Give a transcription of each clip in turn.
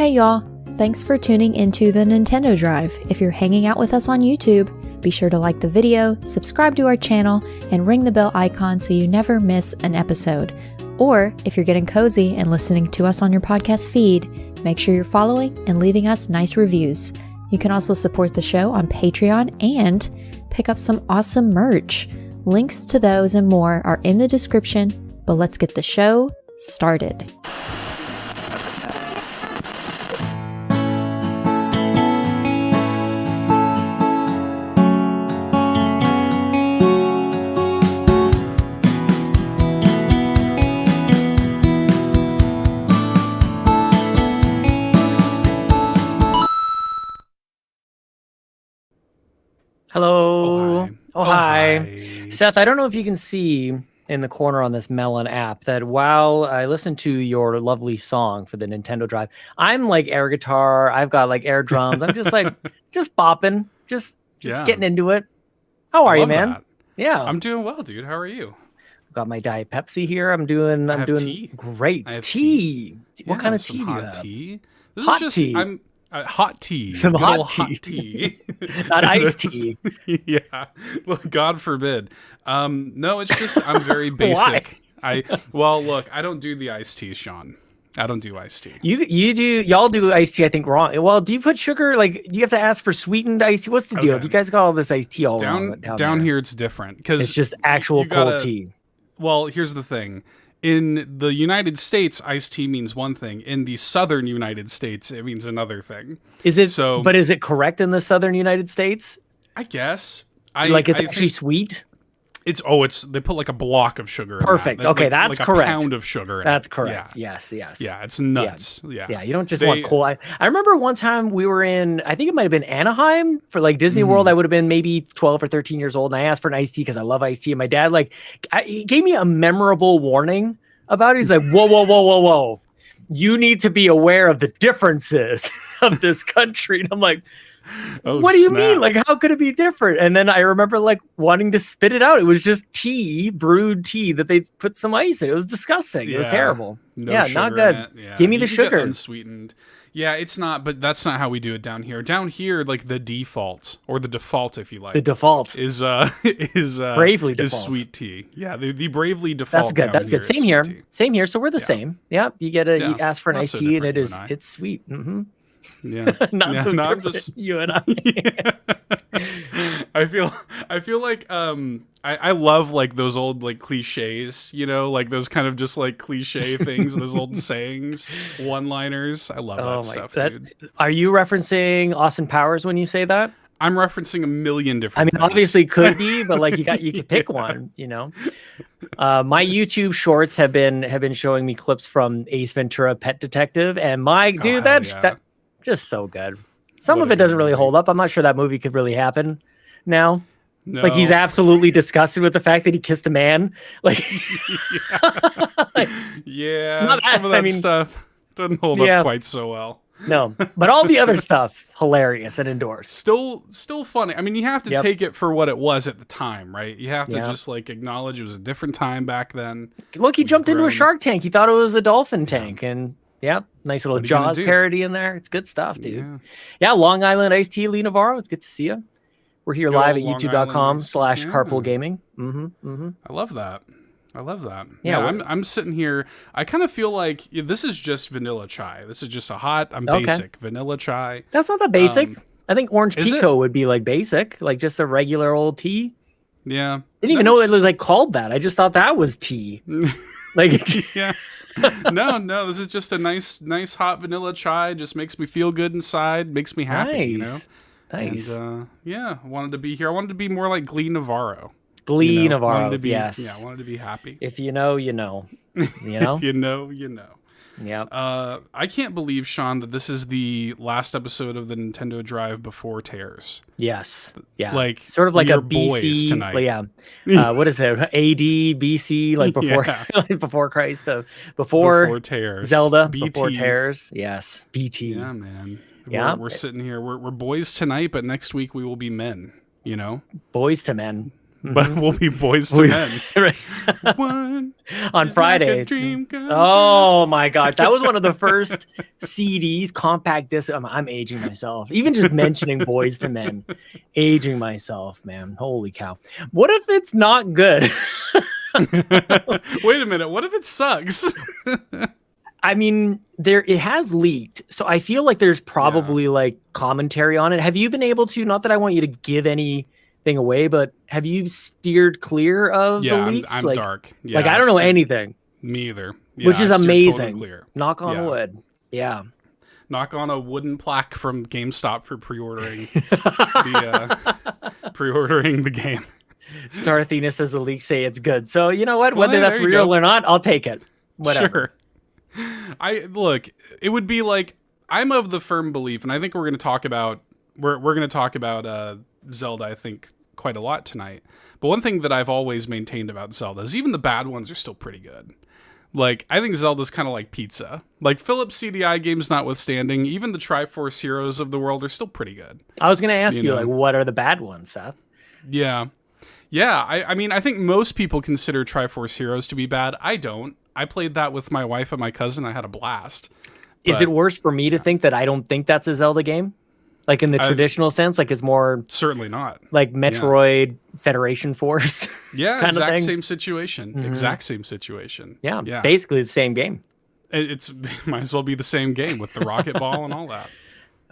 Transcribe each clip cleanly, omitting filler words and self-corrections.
Hey y'all, thanks for tuning into the Nintendo Drive. If you're hanging out with us on YouTube, be sure to like the video, subscribe to our channel, and ring the bell icon so you never miss an episode. Or if you're getting cozy and listening to us on your podcast feed, make sure you're following and leaving us nice reviews. You can also support the show on Patreon and pick up some awesome merch. Links to those and more are in the description, but let's get the show started. Hello. Oh, hi. Seth, I don't know if you can see in the corner on this Melon app that while I listen to your lovely song for the Nintendo Drive, I'm like air guitar, I've got like air drums. I'm just like, just bopping, just getting into it. How are you, man? That. Yeah. I'm doing well, dude. How are you? Got my Diet Pepsi here. I'm doing tea. Great. Tea. What kind of tea do you have? Tea. This hot is just, tea. Hot tea. Some good hot old tea. Hot tea. Not iced tea. Yeah. Well, God forbid. No, it's just I'm very basic. Look, I don't do the iced tea, Sean. I don't do iced tea. Y'all do iced tea, I think, wrong. Well, do you put sugar? Like, do you have to ask for sweetened iced tea? What's the deal? You guys got all this iced tea all down there. Here. It's different because it's just actual cold tea. Well, here's the thing. In the United States, iced tea means one thing. In the southern United States, it means another thing. Is it so? But is it correct in the southern United States? I guess. It's actually sweet? It's they put like a block of sugar in Perfect. that. Okay, that's correct. A pound of sugar in That's it. correct. Yeah. Yes. Yeah, it's nuts. Yeah. You don't just want cold. I remember one time we were in, I think it might have been Anaheim for like Disney World. I would have been maybe 12 or 13 years old, and I asked for an iced tea because I love iced tea. And my dad he gave me a memorable warning about it. He's like, whoa. You need to be aware of the differences of this country. And I'm like, what do you mean? Like, how could it be different? And then I remember like wanting to spit it out. It was just tea, brewed tea that they put some ice in. It was disgusting. It was terrible. Not good. Give me the sugar. Unsweetened. Yeah, it's not, but that's not how we do it down here. Down here, like the default, or the default, if you like. The default is bravely default. Is sweet tea. Yeah, the bravely default. That's good. Same here. Same here. So we're the same. Yeah, you you ask for an iced tea, and it's sweet. Mm-hmm. Yeah, not so different. You and I. I feel like I love like those old like cliches, like those kind of just like cliche things, those old sayings, one-liners. I love that stuff, dude. Are you referencing Austin Powers when you say that? I'm referencing a million different things. Obviously could be, but like you could pick one, My YouTube shorts have been showing me clips from Ace Ventura Pet Detective, and that just so good. Some of it doesn't really hold up. I'm not sure that movie could really happen now. No. Like, he's absolutely disgusted with the fact that he kissed a man. Like, some of that stuff doesn't hold up quite so well. No, but all the other stuff, hilarious and endorsed. Still funny. I mean, you have to take it for what it was at the time, right? You have to just like acknowledge it was a different time back then. Look, he jumped into a shark tank. He thought it was a dolphin tank, and nice little Jaws parody in there. It's good stuff, dude. Yeah, Long Island Iced Tea, Lee Navarro. It's good to see you. We're here live at youtube.com/carpoolgaming. I love that. Yeah, I'm sitting here. I kind of feel like this is just vanilla chai. This is just basic vanilla chai. That's not that basic. I think orange pico would be like basic, like just a regular old tea. Yeah. I didn't even know it was like called that. I just thought that was tea. Like, yeah. No, this is just a nice hot vanilla chai. Just makes me feel good inside, makes me happy, Nice. And, I wanted to be here. I wanted to be more like Glee Navarro. Navarro, yes. Yeah, I wanted to be happy. If you know, you know. If you know, you know. Yeah. I can't believe, Sean, that this is the last episode of the Nintendo Drive before Tears. Yes. Yeah. Like, sort of like a BC tonight. What is it? AD, BC, like before like before Christ, before Tears. Zelda, BT. before Tears. Yes. BT. Yeah, man. Yeah. We're sitting here. We're boys tonight, but next week we will be men, Boys to men. But we'll be boys to men. 1, on Friday. Oh my gosh, that was one of the first CDs, compact disc. I'm aging myself. Even just mentioning Boys to Men, aging myself, man. Holy cow! What if it's not good? Wait a minute. What if it sucks? I mean, it has leaked, so I feel like there's probably like commentary on it. Have you been able to? Not that I want you to give anything away, but have you steered clear of the leaks? I'm like, dark. Yeah, like I don't know anything. Me either. Yeah, which is amazing. Totally clear. Knock on wood. Yeah. Knock on a wooden plaque from GameStop for pre-ordering the game. Star Athena says the leaks say it's good. So you know what? Whether that's real or not, I'll take it. Whatever. Sure. It would be like, I'm of the firm belief, and I think we're going to talk about Zelda, I think, quite a lot tonight. But one thing that I've always maintained about Zelda is even the bad ones are still pretty good. Like, I think Zelda's kind of like pizza. Like, Philips CDI games notwithstanding, even the Triforce Heroes of the world are still pretty good. I was going to ask you, like, what are the bad ones, Seth? Yeah. Yeah, I mean, I think most people consider Triforce Heroes to be bad. I don't. I played that with my wife and my cousin. I had a blast. Is it worse for me to think that I don't think that's a Zelda game? Like in the traditional sense, like it's more... Certainly not. Like Metroid Federation Force? Yeah, kind exact of thing? Same situation. Mm-hmm. Exact same situation. Yeah, basically the same game. It might as well be the same game with the rocket ball and all that.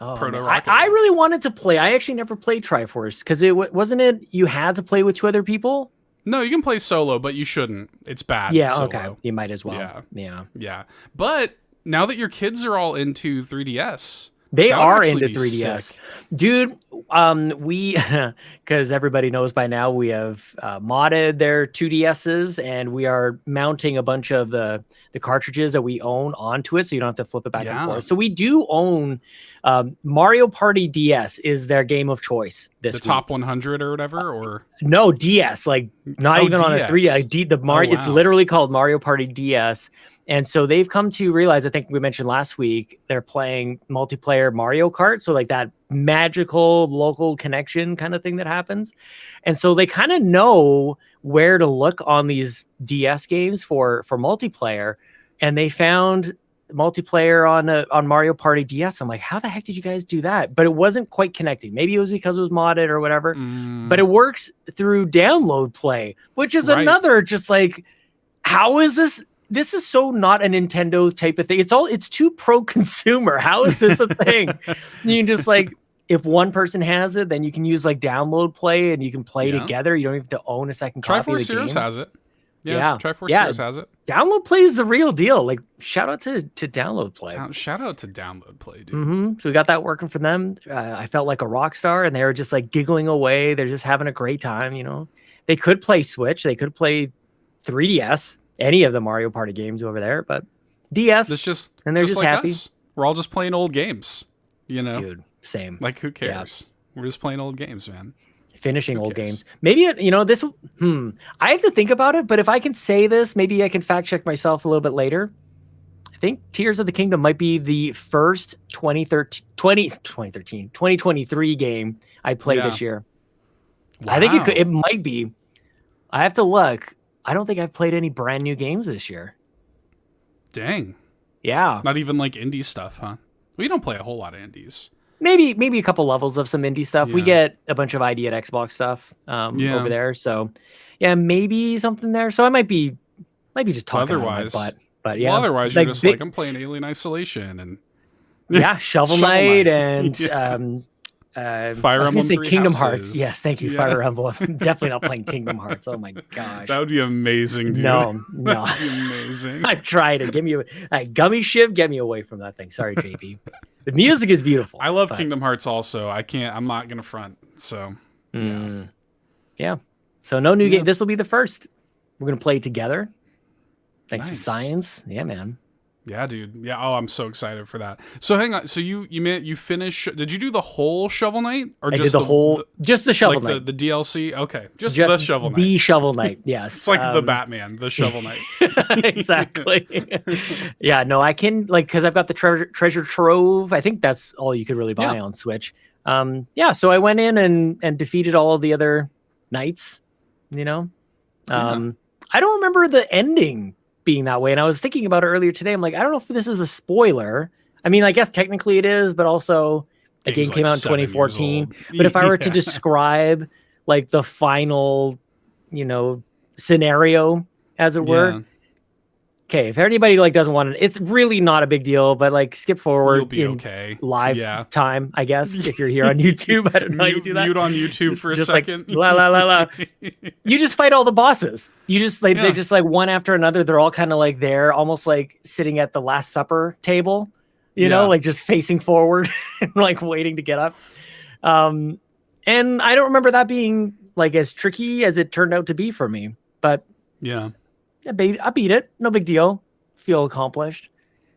Oh, I really wanted to play. I actually never played Triforce because wasn't it you had to play with 2 other people? No, you can play solo, but you shouldn't. It's bad. Yeah, solo. okay. You might as well. Yeah. But now that your kids are all into 3DS, they are into 3DS. Sick. Dude, we, because everybody knows by now, we have modded their 2DSs, and we are mounting a bunch of the cartridges that we own onto it, so you don't have to flip it back and forth. So we do own Mario Party DS is their game of choice this week. The top 100 or whatever, or no DS, like not even DS. On a 3D. It's literally called Mario Party DS. And so they've come to realize, I think we mentioned last week, they're playing multiplayer Mario Kart. So like that magical local connection kind of thing that happens. And so they kind of know where to look on these DS games for multiplayer. And they found multiplayer on Mario Party DS. I'm like, how the heck did you guys do that? But it wasn't quite connecting. Maybe it was because it was modded or whatever. But it works through download play, which is another just like, how is this? This is so not a Nintendo type of thing. It's too pro-consumer. How is this a thing? You can just like, if one person has it, then you can use like download play and you can play together. You don't even have to own a second copy of the game. Triforce Heroes has it. Yeah. Triforce Heroes has it. Download play is the real deal. Like, shout out to download play. Shout out to download play, dude. Mm-hmm. So we got that working for them. I felt like a rock star, and they were just like giggling away. They're just having a great time. You know, they could play Switch. They could play 3DS. Any of the Mario Party games over there, but DS, and they're just like happy. Us. We're all just playing old games, you know? Dude, same. Like, who cares? Yeah. We're just playing old games, man. Finishing old games. Maybe, this, I have to think about it, but if I can say this, maybe I can fact check myself a little bit later. I think Tears of the Kingdom might be the first 2023 game I played this year. Wow. I think it might be. I have to look. I don't think I've played any brand new games this year. Dang. Yeah. Not even like indie stuff, huh? We don't play a whole lot of indies. Maybe a couple levels of some indie stuff. Yeah. We get a bunch of ID at Xbox stuff over there. So yeah, maybe something there. So I might be just talking otherwise, on my butt. But yeah. Well, otherwise you're just like, I'm playing Alien Isolation and Shovel Knight and Fire Emblem say Kingdom Houses. Hearts. Yes, thank you, Fire Emblem. Definitely not playing Kingdom Hearts. Oh my gosh, that would be amazing, dude. No, that'd be amazing. I tried it. Give me a gummy shiv. Get me away from that thing. Sorry, JP. The music is beautiful. I love Kingdom Hearts also. I'm not gonna front. So yeah. So no new game. This will be the first. We're gonna play it together. Thanks to science. Yeah, man. Yeah, dude. Yeah. Oh, I'm so excited for that. So hang on. So you finish? Did you do the whole Shovel Knight, or just just the Shovel Knight, the DLC? Okay, just the Shovel Knight. The Shovel Knight. Yes. It's like the Batman, the Shovel Knight. Exactly. Yeah. No, I can because I've got the treasure trove. I think that's all you could really buy on Switch. So I went in and defeated all of the other knights. I don't remember the ending being that way. And I was thinking about it earlier today. I'm like, I don't know if this is a spoiler. I mean, I guess technically it is, but also the game came out in 2014. But if I were to describe like the final, scenario, as it were. Okay, if anybody like doesn't want it, it's really not a big deal, but like skip forward. You'll be okay. Live time, I guess, if you're here on YouTube. I don't know how you do that. Mute on YouTube for a second. Like, la la la la. You just fight all the bosses. You just like they just like one after another. They're all kind of like there, almost like sitting at the Last Supper table, like just facing forward and like waiting to get up. And I don't remember that being like as tricky as it turned out to be for me, but I beat it. No big deal. Feel accomplished.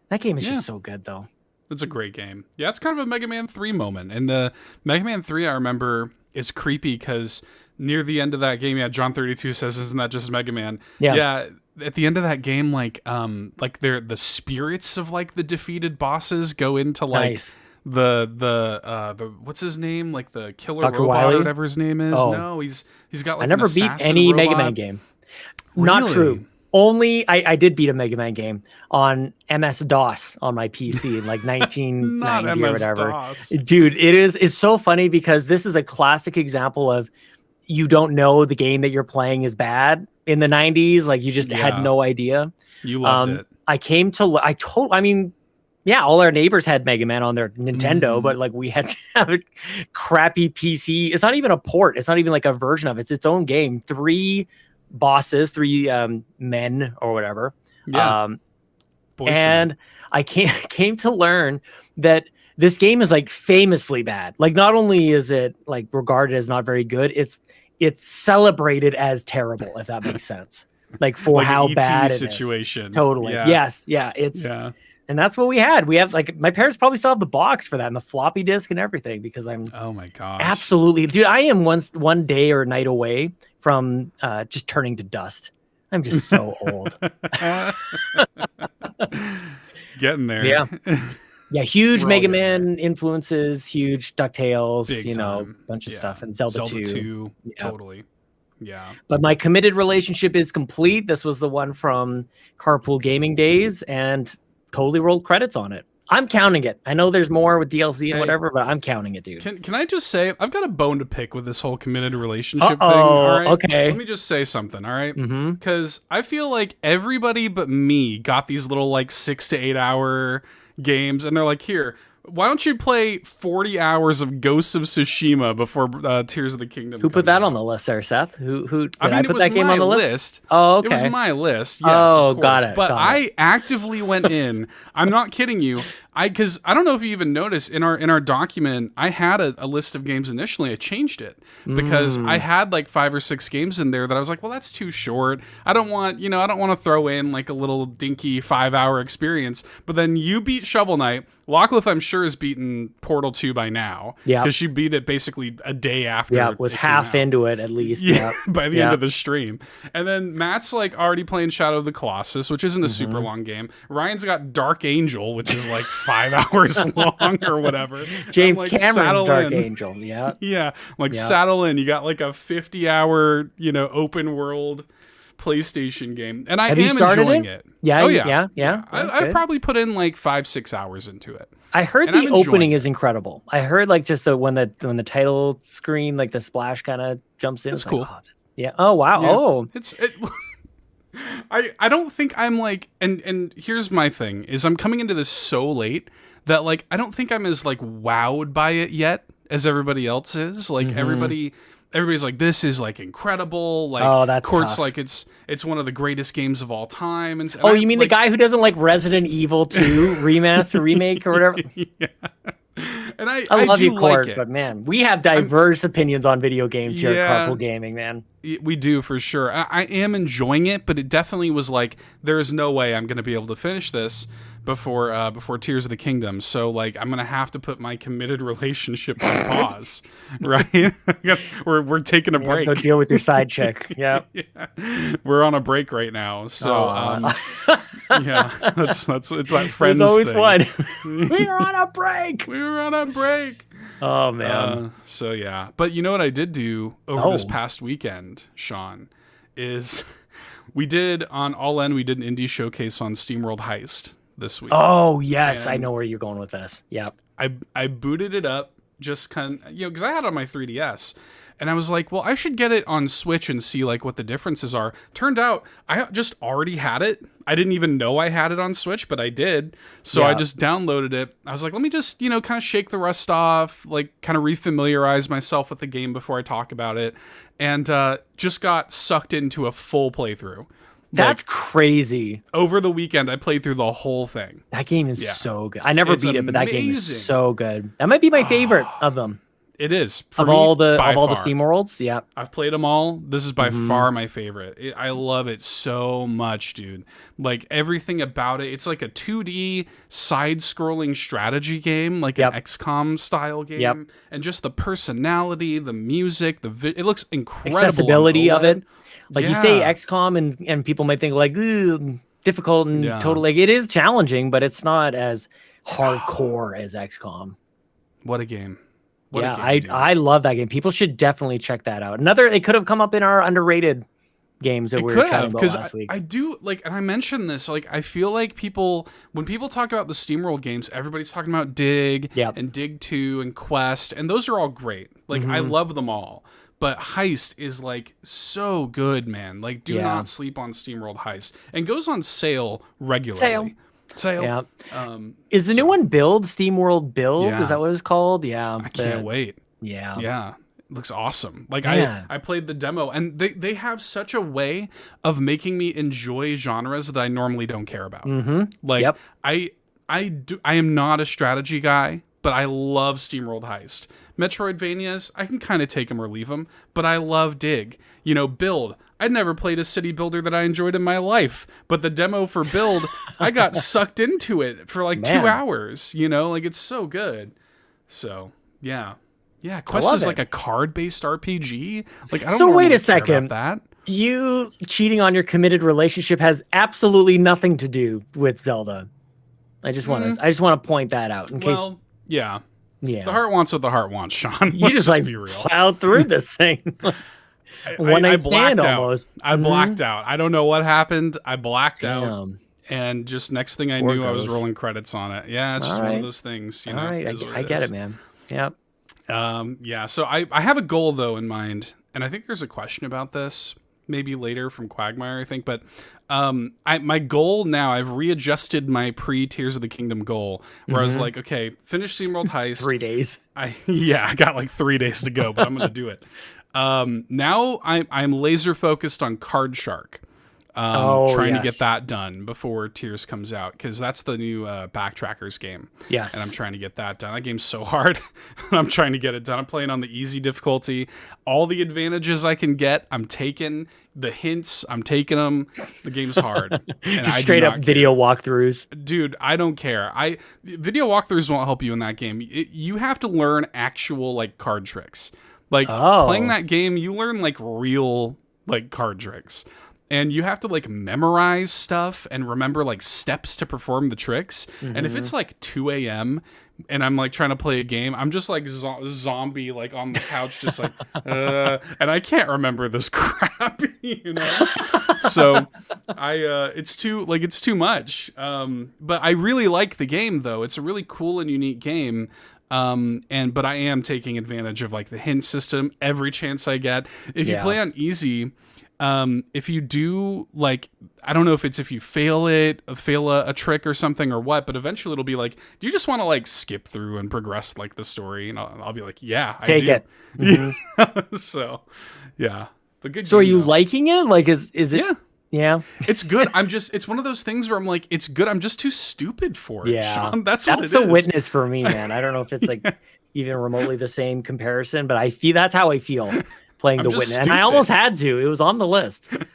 That game is just so good, though. It's a great game. Yeah, it's kind of a Mega Man 3 moment. And the Mega Man 3, I remember, is creepy because near the end of that game, John 32 says, "Isn't that just Mega Man?" Yeah. At the end of that game, like the spirits of like the defeated bosses go into like the what's his name? Like the killer Dr. robot Wily? or whatever his name is. Oh. No, he's got like I never beat any Mega Man game. Not true. Only I did beat a Mega Man game on MS-DOS on my PC in like 1990 or whatever. DOS. Dude, it's so funny because this is a classic example of you don't know the game that you're playing is bad in the 90s. Like you just had no idea. You loved it. All our neighbors had Mega Man on their Nintendo, but like we had to have a crappy PC. It's not even a port. It's not even like a version of it. It's its own game. 3 bosses, 3 men or whatever. And I came to learn that this game is like famously bad. Like not only is it like regarded as not very good, it's celebrated as terrible, if that makes sense. Like for like how bad it situation. Is. Totally. Yeah. Yes. Yeah. And that's what we had. We have like my parents probably still have the box for that and the floppy disk and everything because I'm oh my gosh. Absolutely. Dude, I am one day or night away from just turning to dust. I'm just so old. Getting there. Yeah. Yeah, huge Mega Man influences, huge DuckTales, big bunch of stuff. And Zelda 2. Totally. Yeah. But my committed relationship is complete. This was the one from Carpool Gaming Days and totally rolled credits on it. I'm counting it. I know there's more with DLC and whatever, but I'm counting it, dude. Can I just say, I've got a bone to pick with this whole committed relationship thing. All right? Okay. Let me just say something, all right? Because I feel like everybody but me got these little like 6 to 8 hour games, and they're like, here, why don't you play 40 hours of Ghosts of Tsushima before Tears of the Kingdom? Who put that on the list there, Seth? Who did I put that game on the list? Oh, okay. It was my list. Yes, of course. Got it. But I actively went in. I'm not kidding you. Because I don't know if you even noticed in our document, I had a list of games initially. I changed it because I had like 5 or 6 games in there that I was like, well, that's too short. I don't want to throw in like a little dinky 5-hour experience. But then you beat Shovel Knight. Locklith, I'm sure, has beaten Portal 2 by now. Yeah. Because she beat it basically a day after. Yeah, was half into it at least. Yeah. By the end of the stream. And then Matt's like already playing Shadow of the Colossus, which isn't a super long game. Ryan's got Dark Angel, which is like 5 hours long or whatever. James like, Cameron's Dark Angel. Yeah. Yeah. Like saddle in. You got like a 50-hour, open world PlayStation game. And I am enjoying it. Yeah. Oh, yeah. I've probably put in like 5-6 hours into it. I heard the opening is incredible. I heard like just when the title screen, like the splash kind of jumps in. It's cool. Like, oh wow. Yeah. Oh. I don't think I'm like, and here's my thing is I'm coming into this so late that like I don't think I'm as like wowed by it yet as everybody else is. Like everybody's like, this is like incredible. Like that's Court's tough. like it's one of the greatest games of all time. And you mean like, the guy who doesn't like Resident Evil 2 remaster remake or whatever? Yeah. And I love do you, Court, like it. But man, we have diverse opinions on video games here at Carpool Gaming, man. We do for sure. I am enjoying it, but it definitely was like, there is no way I'm going to be able to finish this before Tears of the Kingdom. So like, I'm going to have to put my committed relationship on pause, right? we're taking a break. Go deal with your side chick. Yeah. We're on a break right now. So it's that friends There's always thing. one. We are on a break. We were on a break. Oh man. So yeah, but you know what I did do over this past weekend, Sean, is We did on All In, we did an indie showcase on SteamWorld Heist this week. Oh yes, I And know where you're going with this. Yeah. I booted it up just kind of, because I had it on my 3DS. And I was like, well, I should get it on Switch and see like what the differences are. Turned out I just already had it. I didn't even know I had it on Switch, but I did. So I just downloaded it. I was like, let me just, kind of shake the rust off, like kind of refamiliarize myself with the game before I talk about it. And just got sucked into a full playthrough. That's crazy. Over the weekend, I played through the whole thing. That game is so good. I never beat it, but that game is amazing. so good. That might be my favorite of them. It is for Of me, all the by far. SteamWorlds. Yeah. I've played them all. This is by far my favorite. I love it so much, dude. Like everything about it. It's like a 2D side-scrolling strategy game, like an XCOM style game, and just the personality, the music, it looks incredible. Accessibility of it. Like you say Yeah. XCOM and people might think like difficult and totally like it is challenging, but it's not as hardcore as XCOM. What a game. I love that game. People should definitely check that out. It could have come up in our underrated games that we were chatting about last week. I do like, and I mentioned this, like, I feel like when people talk about the SteamWorld games, everybody's talking about Dig and Dig 2 and Quest, and those are all great. Like, I love them all. But Heist is like so good, man. Like, do not sleep on SteamWorld Heist. And goes on sale regularly. Sale. Yeah. Is the new one SteamWorld Build? Yeah. Is that what it's called? Yeah. I can't wait. Yeah. Yeah. It looks awesome. Like Man. I played the demo, and they have such a way of making me enjoy genres that I normally don't care about. Like I am not a strategy guy, but I love SteamWorld Heist. Metroidvanias, I can kind of take them or leave them, but I love Dig. Build. I'd never played a city builder that I enjoyed in my life, but the demo for Build, I got sucked into it for like 2 hours, like it's so good. So, yeah. Yeah, Quest is like a card-based RPG. Like, I don't So wait normally a second. care about that. You cheating on your committed relationship has absolutely nothing to do with Zelda. I just want to point that out in case. Well, yeah. Yeah. The heart wants what the heart wants, Sean. You just like be real. plowed through this thing. One night stand almost. I blacked out. I don't know what happened. I blacked out. And just next thing I knew, I was rolling credits on it. Yeah, it's just one of those things. All right. I get it, man. Yep. Yeah. So I have a goal though in mind, and I think there's a question about this maybe later from Quagmire, I think. But my goal now, I've readjusted my pre-Tears of the Kingdom goal, where I was like, okay, finish SteamWorld Heist. 3 days. I got like 3 days to go, but I'm gonna do it. Now I'm laser focused on Card Shark. Trying to get that done before Tears comes out, because that's the new Backtrackers game. Yes. And I'm trying to get that done. That game's so hard. I'm trying to get it done. I'm playing on the easy difficulty. All the advantages I can get, I'm taking. The hints, I'm taking them. The game's hard. And Just straight up video walkthroughs. Dude, I don't care. Video walkthroughs won't help you in that game. You have to learn actual like card tricks. Like playing that game, you learn like real like card tricks. And you have to like memorize stuff and remember like steps to perform the tricks. And if it's like 2 a.m. and I'm like trying to play a game, I'm just like zombie like on the couch, just like, and I can't remember this crap, So it's too much. But I really like the game though. It's a really cool and unique game. But I am taking advantage of like the hint system every chance I get. If you play on easy, if you do like, I don't know if you fail a trick or something or what, but eventually it'll be like, do you just want to like skip through and progress like the story? And I'll be like, yeah, take I do. it. So, yeah. So are you liking it? Like, is it? Yeah. Yeah. It's good. It's one of those things where I'm like, it's good. I'm just too stupid for it, Sean. That's what it is. That's the Witness for me, man. I don't know if it's like even remotely the same comparison, but that's how I feel playing The Witness. Stupid. And I almost had to. It was on the list. I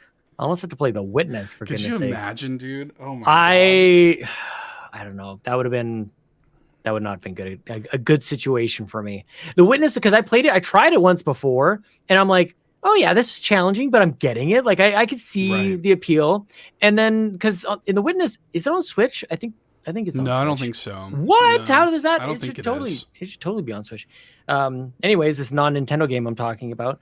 almost had to play The Witness, for goodness sakes. Could you imagine, dude? Oh my god. I don't know. That would not have been good. A good situation for me. The Witness, because I tried it once before, and I'm like, oh yeah, this is challenging, but I'm getting it. Like I could see the appeal. And then because in The Witness, is it on Switch? I think I think it's on No, Switch. I don't think so. What? No, How does that? I don't think it is. It should totally be on Switch. Anyways, this non-Nintendo game I'm talking about.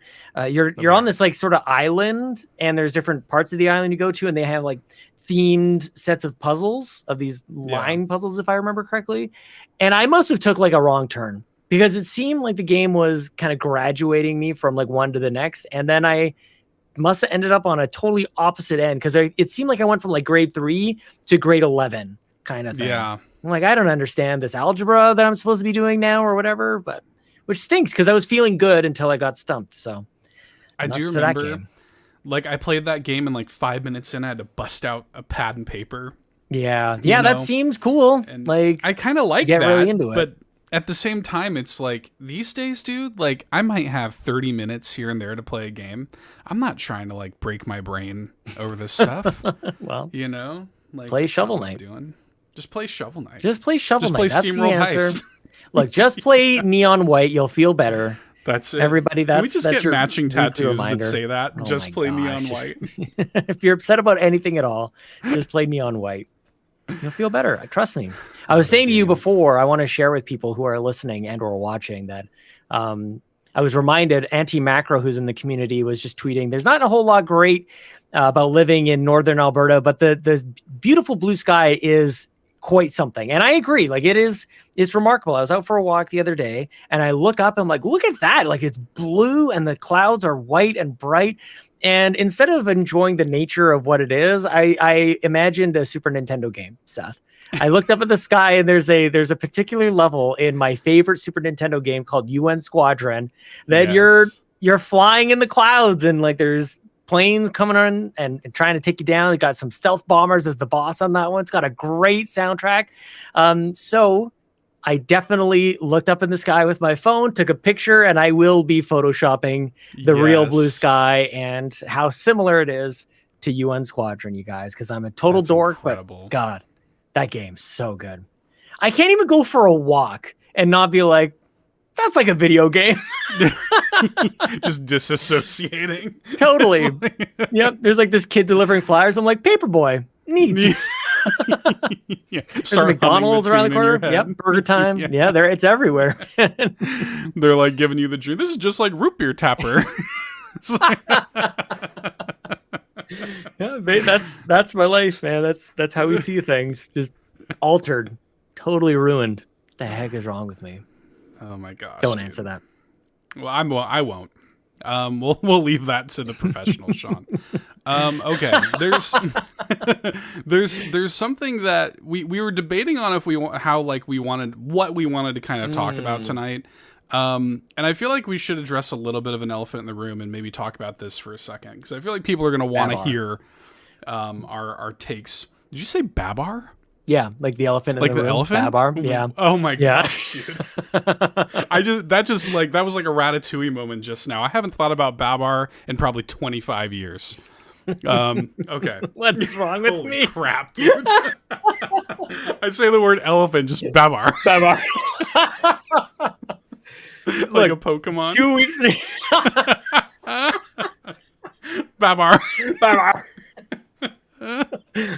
You're on this like sort of island, and there's different parts of the island you go to, and they have like themed sets of puzzles of these line puzzles, if I remember correctly. And I must have took like a wrong turn because it seemed like the game was kind of graduating me from like one to the next, and then I must have ended up on a totally opposite end because it seemed like I went from like grade 3 to grade 11 kind of thing. Yeah. I'm like, I don't understand this algebra that I'm supposed to be doing now or whatever, but which stinks because I was feeling good until I got stumped. So I do remember, like, I played that game and like 5 minutes in, I had to bust out a pad and paper. Yeah. Yeah, that seems cool. And like, I kind of like get that, really into it. But at the same time, it's like these days, dude, like I might have 30 minutes here and there to play a game. I'm not trying to like break my brain over this stuff. Well, you know, like play Shovel Knight. Just play Shovel Knight. Just play Shovel Knight. Just play Steamroll Heist. Look, just play Neon White. You'll feel better. That's it. Everybody, Can we just that's get your matching tattoos reminder. that say that? Oh just play Neon White. If you're upset about anything at all, just play Neon White. You'll feel better. Trust me. I was saying to you before, I want to share with people who are listening and or watching that I was reminded, Anti-Macro, who's in the community, was just tweeting, there's not a whole lot great about living in northern Alberta, but the beautiful blue sky is quite something. And I agree. Like it's remarkable. I was out for a walk the other day and I look up and I'm like, look at that. Like it's blue and the clouds are white and bright. And instead of enjoying the nature of what it is, I imagined a Super Nintendo game, Seth. I looked up at the sky and there's a particular level in my favorite Super Nintendo game called UN Squadron that you're flying in the clouds and like there's planes coming on and trying to take you down. It got some stealth bombers as the boss on that one. It's got a great soundtrack. So I definitely looked up in the sky with my phone, took a picture, and I will be photoshopping the real blue sky and how similar it is to UN Squadron, you guys, because I'm a total dork, incredible. But God, that game's so good. I can't even go for a walk and not be like, that's like a video game. Just disassociating. Totally. Yep. There's like this kid delivering flyers. I'm like, Paperboy. Neat. Yeah. There's McDonald's around the corner. Yep. Burger Time. Yeah, it's everywhere. They're like giving you the dream. This is just like root beer tapper. Yeah, that's my life, man. That's how we see things. Just altered. Totally ruined. What the heck is wrong with me? Oh my gosh. Don't answer that. Well, I won't. We'll leave that to the professional, Sean. Okay. There's something that we were debating on if what we wanted to kind of talk about tonight. And I feel like we should address a little bit of an elephant in the room and maybe talk about this for a second because I feel like people are going to want to hear our takes. Did you say Babar? Yeah, like the elephant in the room. Like the elephant? Babar. Yeah. Oh my gosh, dude. That was like a Ratatouille moment just now. I haven't thought about Babar in probably 25 years. Okay. What is wrong with Holy me? Crap, dude. I say the word elephant, just Babar. Babar. Like a Pokemon. 2 weeks. Babar. Babar. I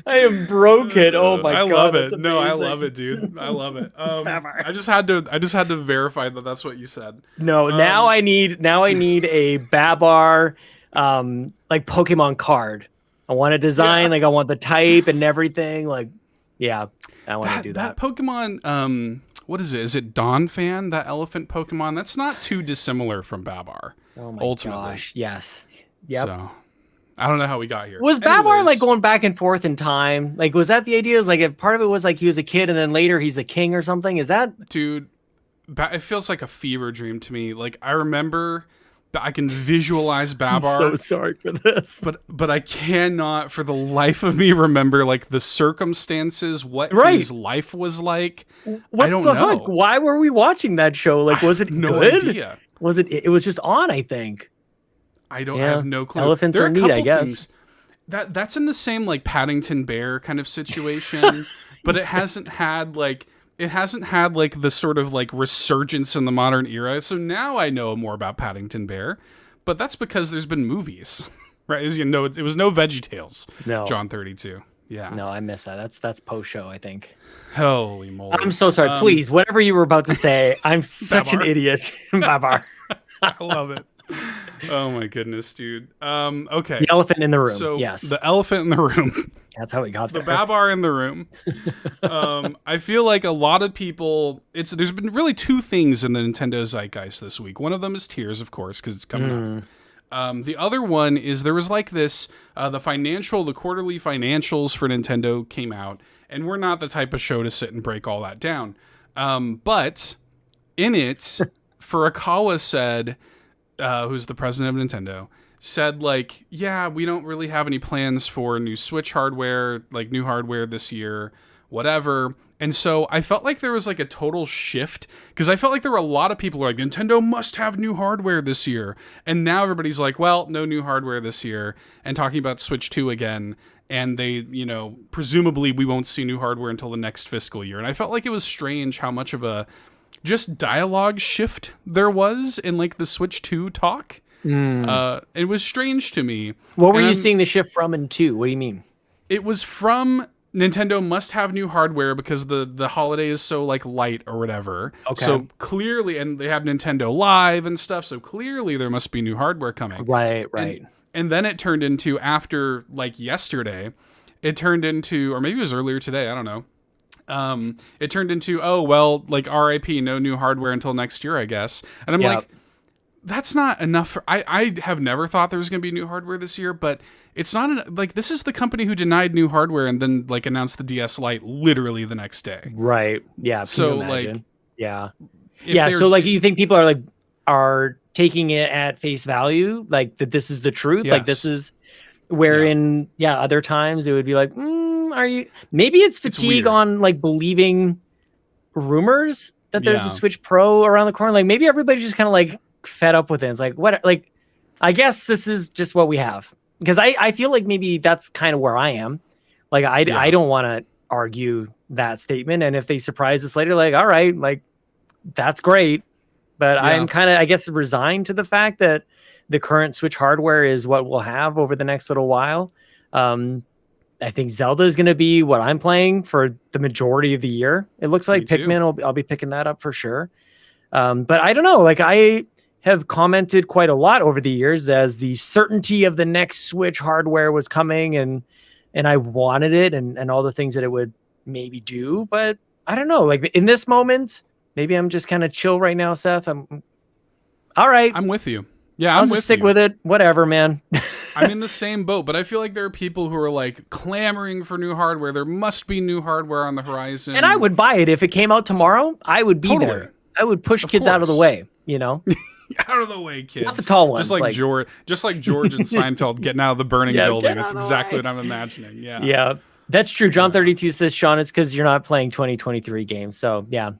am broken. Oh my god! I love it. No, I love it, dude. I love it. I just had to verify that that's what you said. No, now I need a Babar, like Pokemon card. I want a design, like I want the type and everything. Like, yeah, I want to do that. That Pokemon, what is it? Is it Dawn Fan? That elephant Pokemon? That's not too dissimilar from Babar. Oh my ultimately. Gosh! Yes. Yep. So, I don't know how we got here. Was Babar like going back and forth in time? Like, was that the idea? Is like if part of it was like he was a kid and then later he's a king or something? Is that dude? It feels like a fever dream to me. Like I remember, I can visualize Babar. I'm so sorry for this, but I cannot for the life of me remember like the circumstances, what his life was like. I don't know. Heck? Why were we watching that show? Like, was it good? Idea. Was it? It was just on, I think. I have no clue. Elephants are neat, I guess. That's in the same like Paddington Bear kind of situation, but it hasn't had like the sort of like resurgence in the modern era. So now I know more about Paddington Bear, but that's because there's been movies, right? As you know, it was no VeggieTales. No. John 32. Yeah. No, I missed that. That's post show, I think. Holy moly! I'm so sorry. Please, whatever you were about to say, I'm such an Babar. idiot. Babar. I love it. Oh my goodness, dude. Okay. The elephant in the room. So yes, the elephant in the room. that's how we got The there. Babar in the room. I feel like a lot of people. There's been really two things in the Nintendo zeitgeist this week. One of them is Tears, of course, because it's coming up. The other one is there was like this. The quarterly financials for Nintendo came out, and we're not the type of show to sit and break all that down. But in it, Furukawa said, who's the president of Nintendo, said like, yeah, we don't really have any plans for new Switch hardware, like new hardware this year, whatever. And so I felt like there was like a total shift, because I felt like there were a lot of people who were like, Nintendo must have new hardware this year. And now everybody's like, well, no new hardware this year, and talking about Switch 2 again. And they, presumably we won't see new hardware until the next fiscal year. And I felt like it was strange how much of a just dialogue shift there was in like the Switch 2 talk. It was strange to me. What were you seeing the shift from and to? What do you mean? It was from Nintendo must have new hardware because the holiday is so like light or whatever. Okay. So clearly, and they have Nintendo Live and stuff. So clearly there must be new hardware coming. Right. And then it turned into, after like yesterday, it turned into, or maybe it was earlier today, I don't know. It turned into, oh, well, like RIP, no new hardware until next year, I guess. And I'm like, that's not enough. I have never thought there was going to be new hardware this year, but it's not like, this is the company who denied new hardware and then like announced the DS Lite literally the next day. Right. Yeah. So like, yeah. Yeah. So like, you think people are taking it at face value, like that this is the truth? Yes. Like this is wherein, other times it would be like, are you, maybe it's fatigue on like believing rumors that there's a Switch Pro around the corner. Like maybe everybody's just kind of like fed up with it. It's like, what, like, I guess this is just what we have. Because I feel like maybe that's kind of where I am. Like, I don't want to argue that statement. And if they surprise us later, like, all right, like, that's great. But I'm kind of, I guess, resigned to the fact that the current Switch hardware is what we'll have over the next little while. I think Zelda is going to be what I'm playing for the majority of the year. It looks like Pikmin, I'll be picking that up for sure. But I don't know. Like, I have commented quite a lot over the years as the certainty of the next Switch hardware was coming, and I wanted it and all the things that it would maybe do. But I don't know. Like, in this moment, maybe I'm just kind of chill right now, Seth. I'm all right. I'm with you. Yeah, I'll just stick with it. Whatever, man. I'm in the same boat, but I feel like there are people who are like clamoring for new hardware. There must be new hardware on the horizon. And I would buy it if it came out tomorrow. I would be there. I would push kids out of the way, Out of the way, kids. Not the tall ones. Just like George and Seinfeld getting out of the burning building. That's exactly what I'm imagining. Yeah. Yeah. That's true. John 32 says, Sean, it's because you're not playing 2023 games. So yeah,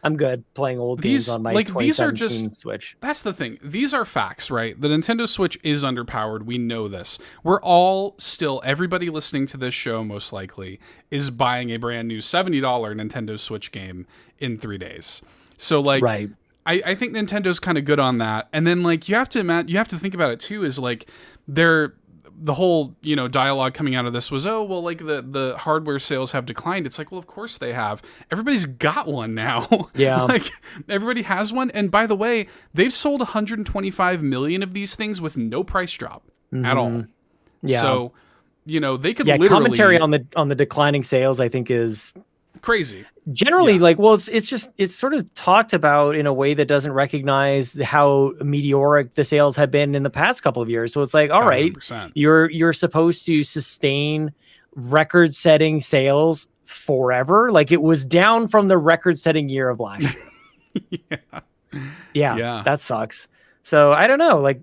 I'm good playing old games on my 2017 Switch. That's the thing. These are facts, right? The Nintendo Switch is underpowered. We know this. We're all still, everybody listening to this show most likely is buying a brand new $70 Nintendo Switch game in 3 days. So like, right. I think Nintendo's kind of good on that. And then like, you have to think about it too, is like the whole, dialogue coming out of this was, oh, well, like the hardware sales have declined. It's like, well, of course they have. Everybody's got one now. Yeah. Like everybody has one. And by the way, they've sold 125 million of these things with no price drop at all. Yeah. So, they could literally... commentary on the declining sales, I think, is crazy. Generally, it's sort of talked about in a way that doesn't recognize how meteoric the sales have been in the past couple of years. So it's like, all right, 100%. you're supposed to sustain record-setting sales forever. Like, it was down from the record-setting year of last year. Yeah, that sucks. So I don't know. Like,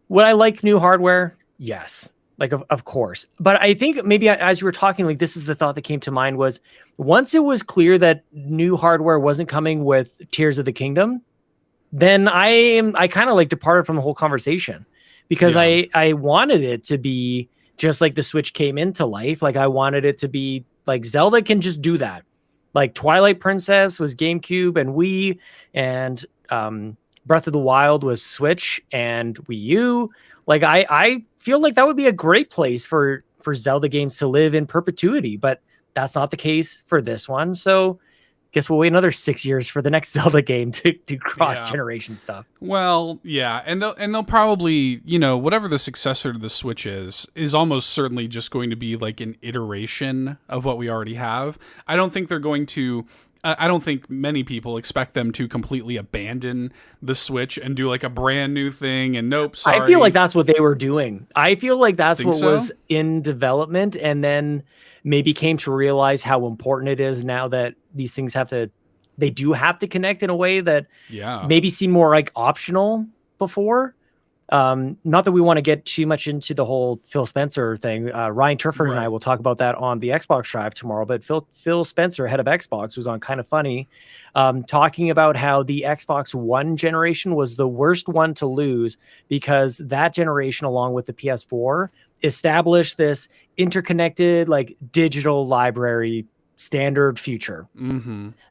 would I like new hardware? Yes. Like, of course. But I think maybe as you were talking, like, this is the thought that came to mind was, once it was clear that new hardware wasn't coming with Tears of the Kingdom, then I kind of like departed from the whole conversation, because I wanted it to be just like the Switch came into life. Like, I wanted it to be like Zelda can just do that. Like Twilight Princess was GameCube and Wii, and Breath of the Wild was Switch and Wii U. Like, I feel like that would be a great place for for Zelda games to live in perpetuity, but that's not the case for this one. So guess we'll wait another 6 years for the next Zelda game to do cross-generation stuff. Well, yeah, and they'll probably, whatever the successor to the Switch is almost certainly just going to be like an iteration of what we already have. I don't think they're going to. I don't think many people expect them to completely abandon the Switch and do like a brand new thing. And nope, sorry. I feel like that's what they were doing. I feel like that's what was in development, and then maybe came to realize how important it is now that these things they do have to connect in a way that maybe seemed more like optional before. Not that we want to get too much into the whole Phil Spencer thing. Ryan Turford and I will talk about that on the Xbox Drive tomorrow. But Phil Spencer, head of Xbox, was on Kind of Funny, talking about how the Xbox One generation was the worst one to lose because that generation, along with the PS4, established this interconnected like digital library standard future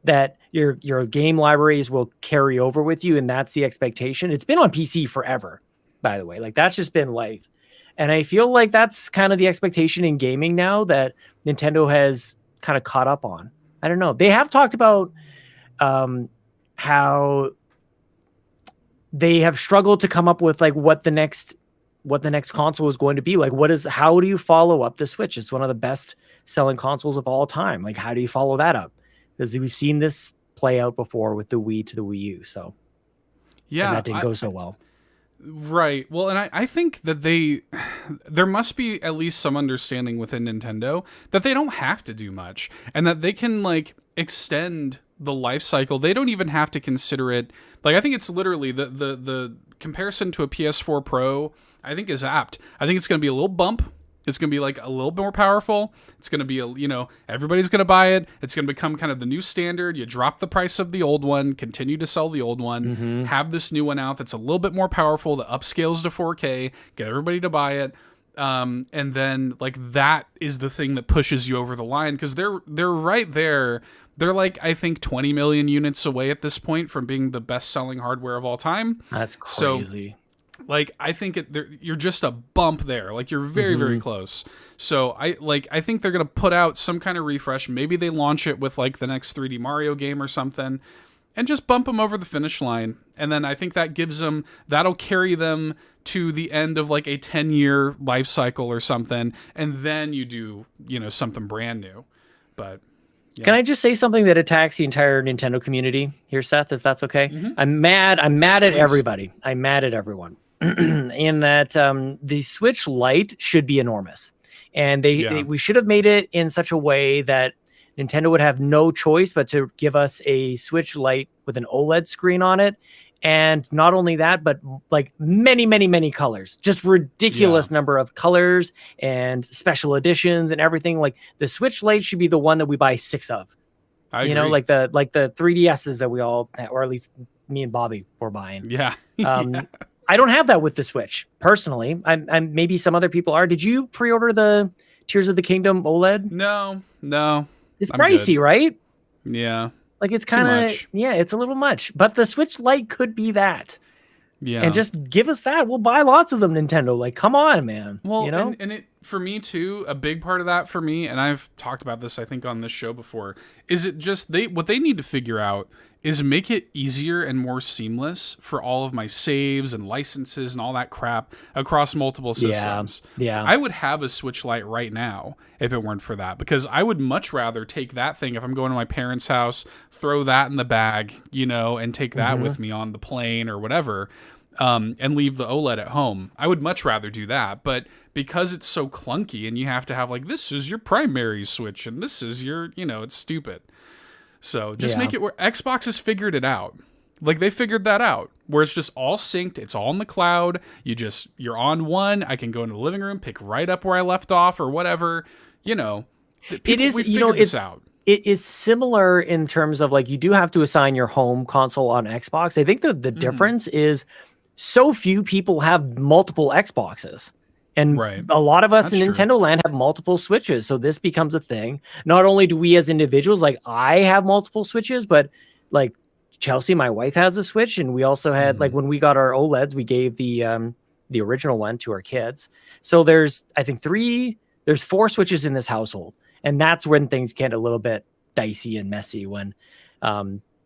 that your game libraries will carry over with you, and that's the expectation. It's been on PC forever, by the way. Like, that's just been life. And I feel like that's kind of the expectation in gaming now that Nintendo has kind of caught up on. I don't know. They have talked about how they have struggled to come up with like what the next console is going to be. Like, how do you follow up the Switch? It's one of the best selling consoles of all time. Like, how do you follow that up? Because we've seen this play out before with the Wii to the Wii U. So yeah, that didn't go so well. Right. Well, and I think that there must be at least some understanding within Nintendo that they don't have to do much, and that they can like extend the life cycle. They don't even have to consider it. Like, I think it's literally the comparison to a PS4 Pro, I think, is apt. I think it's going to be a little bump. It's going to be like a little more powerful. It's going to be everybody's going to buy it. It's going to become kind of the new standard. You drop the price of the old one, continue to sell the old one, have this new one out that's a little bit more powerful, that upscales to 4K, get everybody to buy it. And then like that is the thing that pushes you over the line, because they're right there. They're like, I think 20 million units away at this point from being the best selling hardware of all time. That's crazy. So, like, I think you're just a bump there. Like, you're very, very close. So I think they're going to put out some kind of refresh. Maybe they launch it with like the next 3D Mario game or something, and just bump them over the finish line. And then I think that'll carry them to the end of like a 10-year life cycle or something. And then you do, something brand new. But yeah. Can I just say something that attacks the entire Nintendo community here, Seth, if that's okay? I'm mad at everybody. I'm mad at everyone. In that the Switch Lite should be enormous, and we should have made it in such a way that Nintendo would have no choice but to give us a Switch Lite with an OLED screen on it. And not only that, but like many colors, just ridiculous number of colors and special editions and everything. Like, the Switch Lite should be the one that we buy 6 of. I agree. Like the 3DSs that we all, or at least me and Bobby were buying. Yeah. I don't have that with the Switch personally. I'm maybe some other people are. Did you pre-order the Tears of the Kingdom OLED? No. It's pricey, right? Yeah. Like, it's kind of, it's a little much, but the Switch Lite could be that. Yeah. And just give us that. We'll buy lots of them, Nintendo. Like, come on, man. Well, and it, for me too, a big part of that for me, and I've talked about this, I think, on this show before, is it just what they need to figure out is make it easier and more seamless for all of my saves and licenses and all that crap across multiple systems. Yeah. I would have a Switch Lite right now if it weren't for that, because I would much rather take that thing if I'm going to my parents' house, throw that in the bag, and take that with me on the plane or whatever, and leave the OLED at home. I would much rather do that, but because it's so clunky and you have to have like, this is your primary Switch and this is your, it's stupid. So just make it where Xbox has figured it out. Like, they figured that out, where it's just all synced. It's all in the cloud. You're on one. I can go into the living room, pick right up where I left off or whatever, it is, this out. It is similar in terms of like, you do have to assign your home console on Xbox. I think the difference is so few people have multiple Xboxes. And a lot of us in Nintendo land have multiple Switches. So this becomes a thing. Not only do we as individuals, like I have multiple Switches, but like Chelsea, my wife, has a Switch. And we also had, like, when we got our OLEDs, we gave the original one to our kids. So there's, I think, three There's 4 Switches in this household. And that's when things get a little bit dicey and messy, when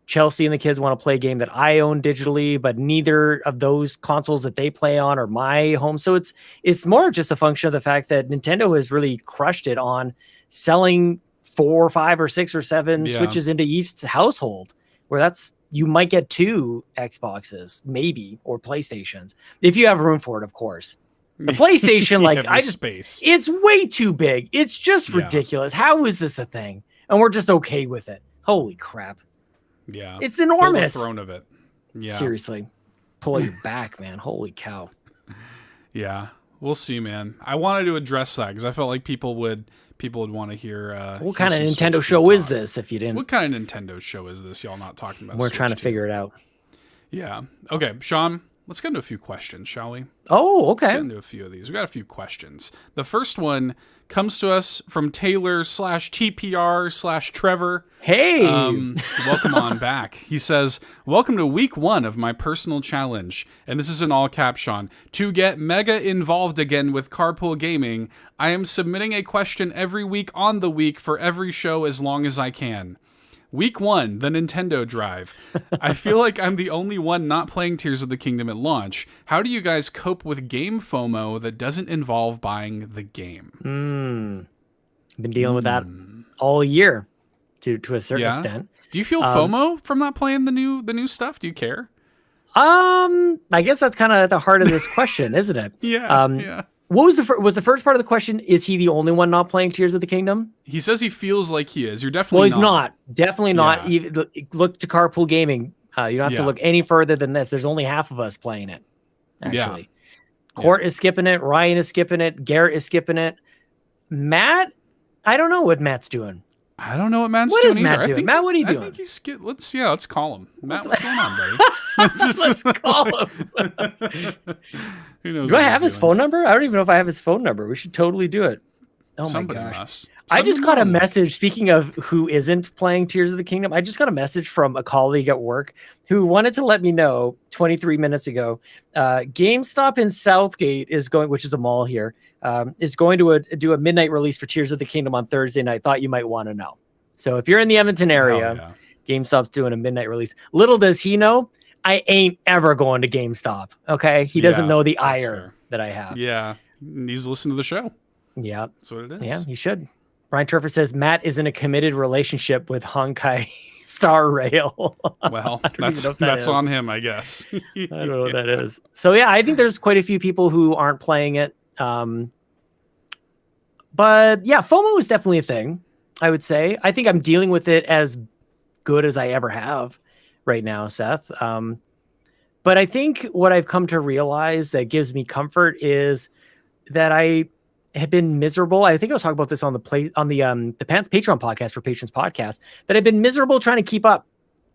Chelsea and the kids want to play a game that I own digitally, but neither of those consoles that they play on are my home. So it's more just a function of the fact that Nintendo has really crushed it on selling 4 or 5 or 6 or 7 Switches into each household, where you might get 2 Xboxes, maybe, or PlayStations, if you have room for it, of course. The PlayStation, space. It's way too big. It's just ridiculous. How is this a thing? And we're just okay with it. Holy crap. Yeah. It's enormous. Pull the throne of it. Yeah. Seriously. Pull your back, man. Holy cow. Yeah. We'll see, man. I wanted to address that because I felt like people would want to hear. What kind of Nintendo show is this? If you didn't, what kind of Nintendo show is this? Y'all not talking about? We're trying to figure it out. Yeah. Okay, Sean. Let's get into a few questions, shall we? Oh, okay. Let's get into a few of these. We got a few questions. The first one comes to us from Taylor/TPR/Trevor. Hey, welcome on back. He says, "Welcome to week 1 of my personal challenge," and this is in all caps, Sean. "To get mega involved again with carpool gaming, I am submitting a question every week on the week for every show as long as I can. Week 1, the Nintendo Drive. I feel like I'm the only one not playing Tears of the Kingdom at launch. How do you guys cope with game FOMO that doesn't involve buying the game?" I've been dealing with that all year, to a certain extent. Do you feel FOMO from not playing the new stuff? Do you care? I guess that's kind of at the heart of this question, isn't it? Yeah. What was the first part of the question? Is he the only one not playing Tears of the Kingdom? He says he feels like he is. You're definitely he's not. Definitely not. Yeah. Look to Carpool Gaming. You don't have to look any further than this. There's only half of us playing it, actually. Court is skipping it. Ryan is skipping it. Garrett is skipping it. Matt, I don't know what Matt's doing. I don't know what Matt's doing. What is Matt doing? Matt, what are you doing? I think he's let's call him. Matt, what's going on, buddy? Let's call him. Who knows? Do I have his phone number? I don't even know if I have his phone number. We should totally do it. Oh Somebody my gosh. Must. I just got a message, speaking of who isn't playing Tears of the Kingdom, I just got a message from a colleague at work who wanted to let me know 23 minutes ago, GameStop in Southgate is going, which is a mall here, is going to do a midnight release for Tears of the Kingdom on Thursday night. Thought you might want to know. So if you're in the Edmonton area, GameStop's doing a midnight release. Little does he know, I ain't ever going to GameStop. Okay. He doesn't know the ire that I have. Yeah. He's listening to the show. Yeah. That's what it is. Yeah, you should. Brian Turfer says Matt is in a committed relationship with Honkai Star Rail. Well, that's on him, I guess. I don't know what that is. So yeah, I think there's quite a few people who aren't playing it. But yeah, FOMO is definitely a thing, I would say. I think I'm dealing with it as good as I ever have right now, Seth. But I think what I've come to realize that gives me comfort is that I have been miserable. I think I was talking about this on the Patreon podcast for Patrons Podcast, that I've been miserable trying to keep up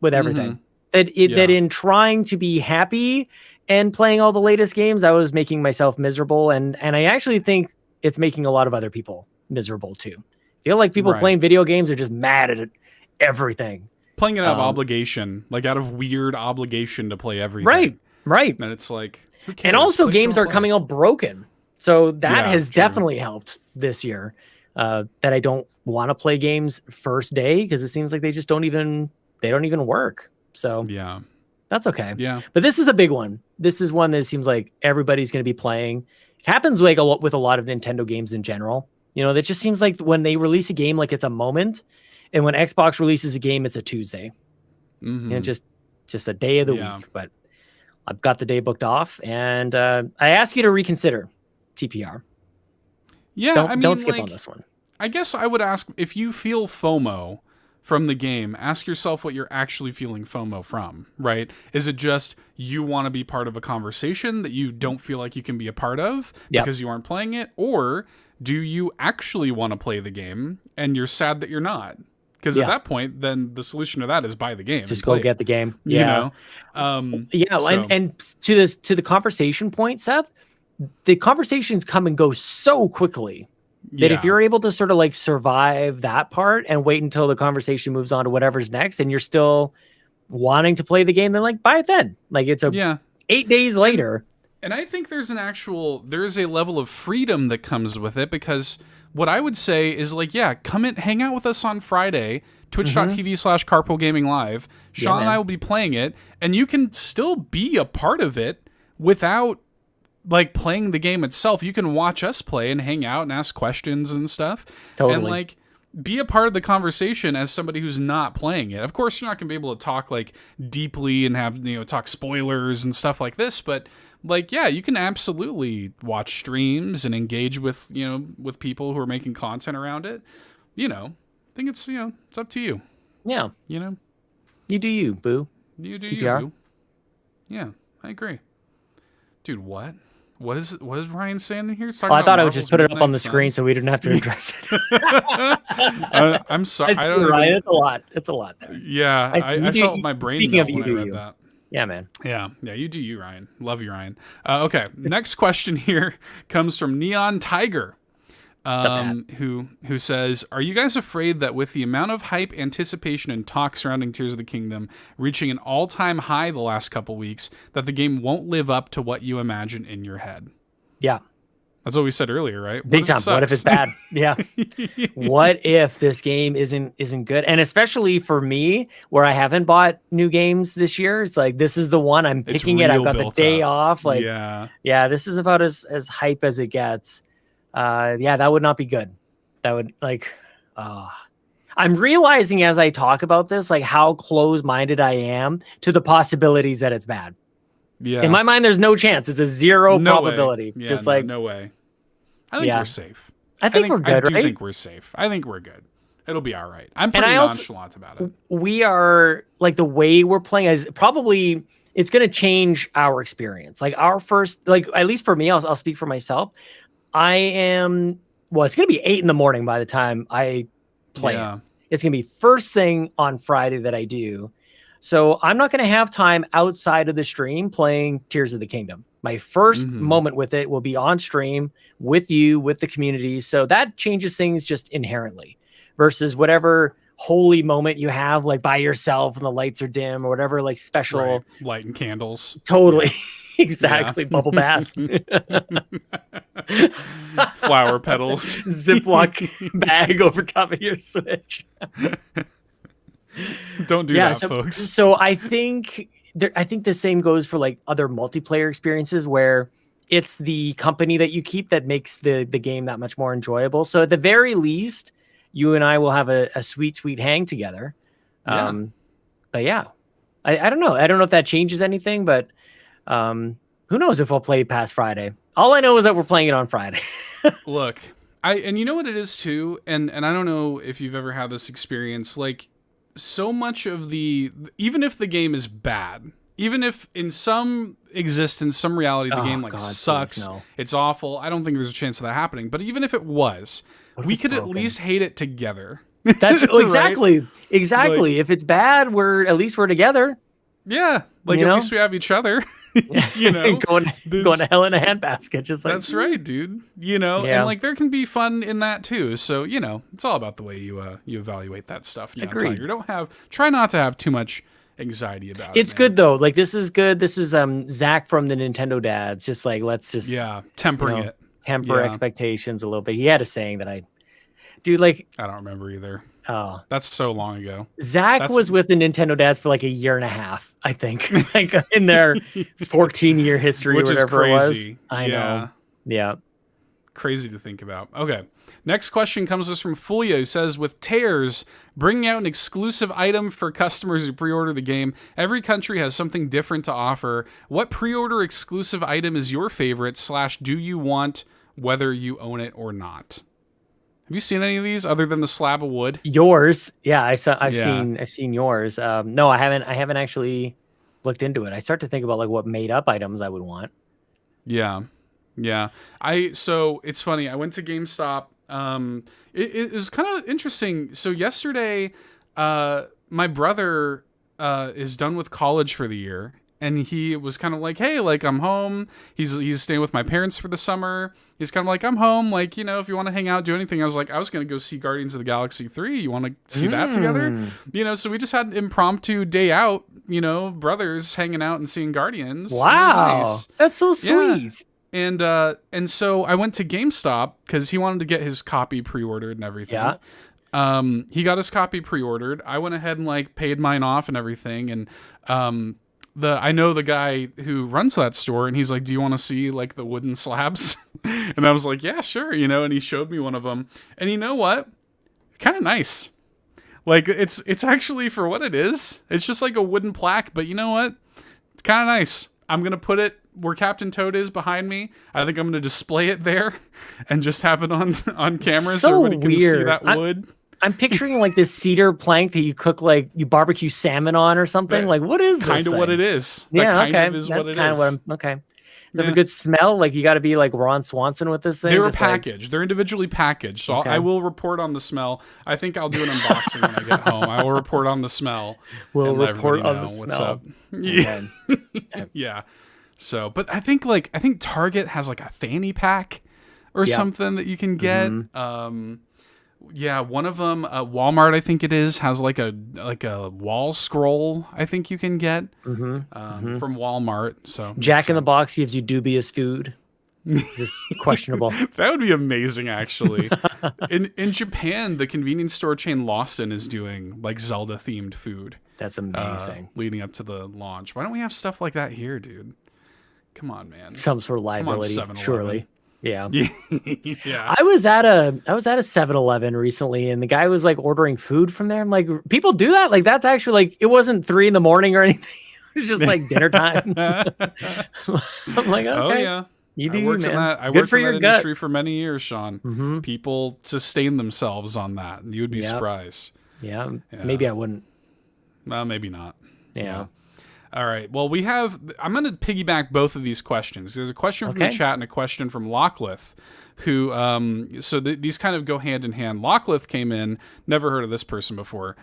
with everything. That in trying to be happy and playing all the latest games, I was making myself miserable. And I actually think it's making a lot of other people miserable too. I feel like people playing video games are just mad at everything. Playing it out of obligation, like out of weird obligation to play everything. Right. And it's like, who cares? And also games are coming out broken. So that has true. definitely helped this year, that I don't want to play games first day because it seems like they just don't even work. So yeah, that's okay. Yeah. But this is a big one. This is one that seems like everybody's going to be playing. It happens like with a lot of Nintendo games in general. You know, that just seems like when they release a game, like it's a moment. And when Xbox releases a game, it's a Tuesday. Mm-hmm. You know, just a day of the week. But I've got the day booked off. And I ask you to reconsider TPR. Yeah, don't skip on this one. I guess I would ask, if you feel FOMO from the game, ask yourself what you're actually feeling FOMO from, right? Is it just you want to be part of a conversation that you don't feel like you can be a part of because you aren't playing it? Or do you actually want to play the game and you're sad that you're not? Because at that point, then the solution to that is buy the game. Just go get the game. Yeah. And to the conversation point, Seth, the conversations come and go so quickly that if you're able to sort of like survive that part and wait until the conversation moves on to whatever's next and you're still wanting to play the game, then like buy it then. Like it's 8 days later. And I think there is a level of freedom that comes with it because what I would say is like, yeah, come in, hang out with us on Friday, twitch.tv/carpoolgaming live. Sean and I will be playing it, and you can still be a part of it without like playing the game itself. You can watch us play and hang out and ask questions and stuff. Totally. And like be a part of the conversation as somebody who's not playing it. Of course, you're not going to be able to talk like deeply and have, talk spoilers and stuff like this, but like, yeah, you can absolutely watch streams and engage with, with people who are making content around it. I think it's, it's up to you. Yeah. You do you, boo. You do TPR. you, boo. Yeah, I agree. Dude, what? What is Ryan saying in here? I thought I would just put it up on the screen so we didn't have to address it. I'm sorry. I don't Ryan, it's a lot. It's a lot there. Yeah, I felt my brain melt when I read that. Yeah, man. Yeah, you do you, Ryan. Love you, Ryan. Okay, next question here comes from Neon Tiger, who says, "Are you guys afraid that with the amount of hype, anticipation, and talk surrounding Tears of the Kingdom reaching an all-time high the last couple weeks, that the game won't live up to what you imagine in your head?" Yeah. That's what we said earlier, right? Big time. What if it's bad? Yeah. What if this game isn't good? And especially for me, where I haven't bought new games this year, it's like, this is the one I'm picking it. I've got the day off. Like, yeah, this is about as hype as it gets. That would not be good. That would I'm realizing as I talk about this, like how close-minded I am to the possibilities that it's bad. Yeah. In my mind, there's no chance. It's a zero probability. Yeah, just no way. I think we're safe. I think we're good, right? I think we're safe. I think we're good. It'll be all right. I'm pretty nonchalant about it. We are, like, the way we're playing is probably, it's going to change our experience. Like, our first, like, at least for me, I'll speak for myself. It's going to be 8 a.m. by the time I play it. It's going to be first thing on Friday that I do. So I'm not going to have time outside of the stream playing Tears of the Kingdom. My first moment with it will be on stream with you, with the community. So that changes things just inherently versus whatever holy moment you have, like by yourself and the lights are dim or whatever, like special light and candles. Totally. Exactly. Bubble bath. Flower petals. Ziploc bag over top of your Switch. Don't do that, folks. So I think the same goes for like other multiplayer experiences where it's the company that you keep that makes the game that much more enjoyable. So at the very least, you and I will have a sweet hang together. But yeah, I don't know. I don't know if that changes anything, but who knows if I'll play past Friday. All I know is that we're playing it on Friday. Look, and you know what it is too, and I don't know if you've ever had this experience, like so much of even if the game is bad, even if in some existence, some reality, the game sucks, it's awful. I don't think there's a chance of that happening. But even if it was, we could at least hate it together. That's exactly. Right? Exactly. Like, if it's bad, at least we're together. Yeah. Like at least we have each other. going to hell in a handbasket. Just like that's right, dude. And like there can be fun in that too. So it's all about the way you evaluate that stuff. Agreed. Try not to have too much anxiety about it. It's good though. Like this is good. This is Zach from the Nintendo Dads. Just like let's just temper expectations a little bit. He had a saying that I don't remember either. Oh, that's so long ago. Zach was with the Nintendo Dads for like a year and a half, I think, like in their 14-year history, which or whatever is crazy. It was. I know. Yeah. Crazy to think about. Okay. Next question comes to us from Fulia, who says, with Tears bringing out an exclusive item for customers who pre-order the game, every country has something different to offer. What pre-order exclusive item is your favorite / do you want, whether you own it or not? Have you seen any of these other than the slab of wood? Yours, yeah, I've seen yours. No, I haven't actually looked into it. I start to think about like what made up items I would want. Yeah. So it's funny. I went to GameStop. It was kind of interesting. So yesterday, my brother is done with college for the year. And he was kind of like, hey, like I'm home. He's staying with my parents for the summer. He's kind of like, I'm home. Like, if you want to hang out, do anything. I was like, I was going to go see Guardians of the Galaxy 3. You want to see that together? So we just had an impromptu day out, brothers hanging out and seeing Guardians. Wow. Nice. That's so sweet. And so I went to GameStop because he wanted to get his copy pre-ordered and everything. Yeah. He got his copy pre-ordered. I went ahead and like paid mine off and everything. And I know the guy who runs that store, and he's like, "Do you want to see like the wooden slabs?" And I was like, "Yeah, sure." And he showed me one of them. And you know what? Kind of nice. Like it's actually, for what it is, it's just like a wooden plaque. But you know what? It's kind of nice. I'm gonna put it where Captain Toad is behind me. I think I'm gonna display it there and just have it on camera so everybody can see that wood. I'm picturing like this cedar plank that you cook, like you barbecue salmon on or something. Like, what is this? Kind of what it is. Yeah, that okay. Of is That's what it kind is. of what I'm. Okay. They have a good smell. Like, you got to be like Ron Swanson with this thing. They were packaged. They're individually packaged. So I will report on the smell. I think I'll do an unboxing when I get home. I will report on the smell. We'll and let report everybody on know the what's smell. up. Yeah. Yeah. So, but I think Target has like a fanny pack or something that you can get. Yeah, one of them, Walmart, I think it is, has like a wall scroll. I think you can get from Walmart. So Jack in the Box gives you dubious food. Just questionable. That would be amazing, actually. In Japan, the convenience store chain Lawson is doing like Zelda themed food. That's amazing. Leading up to the launch. Why don't we have stuff like that here, dude? Come on, man. Some sort of liability, 7-Eleven. surely. Yeah. Yeah. I was at a 7-Eleven recently, and the guy was like ordering food from there. I'm like, people do that? Like, that's actually like, it wasn't 3 a.m. or anything. It was just like dinner time. I'm like, okay. Oh yeah. You do, I worked man. in that. I Good worked for in your that gut. industry for many years, Sean. People sustain themselves on that. You would be surprised. Yeah. Maybe I wouldn't. Maybe not. Yeah. All right. Well, I'm going to piggyback both of these questions. There's a question from the chat and a question from Locklith, who, these kind of go hand in hand. Locklith came in, never heard of this person before.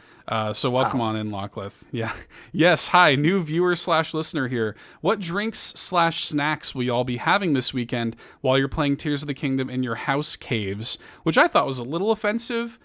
So welcome on in, Locklith. Yeah. Yes. Hi, new viewer / listener here. What drinks / snacks will y'all be having this weekend while you're playing Tears of the Kingdom in your house caves? Which I thought was a little offensive.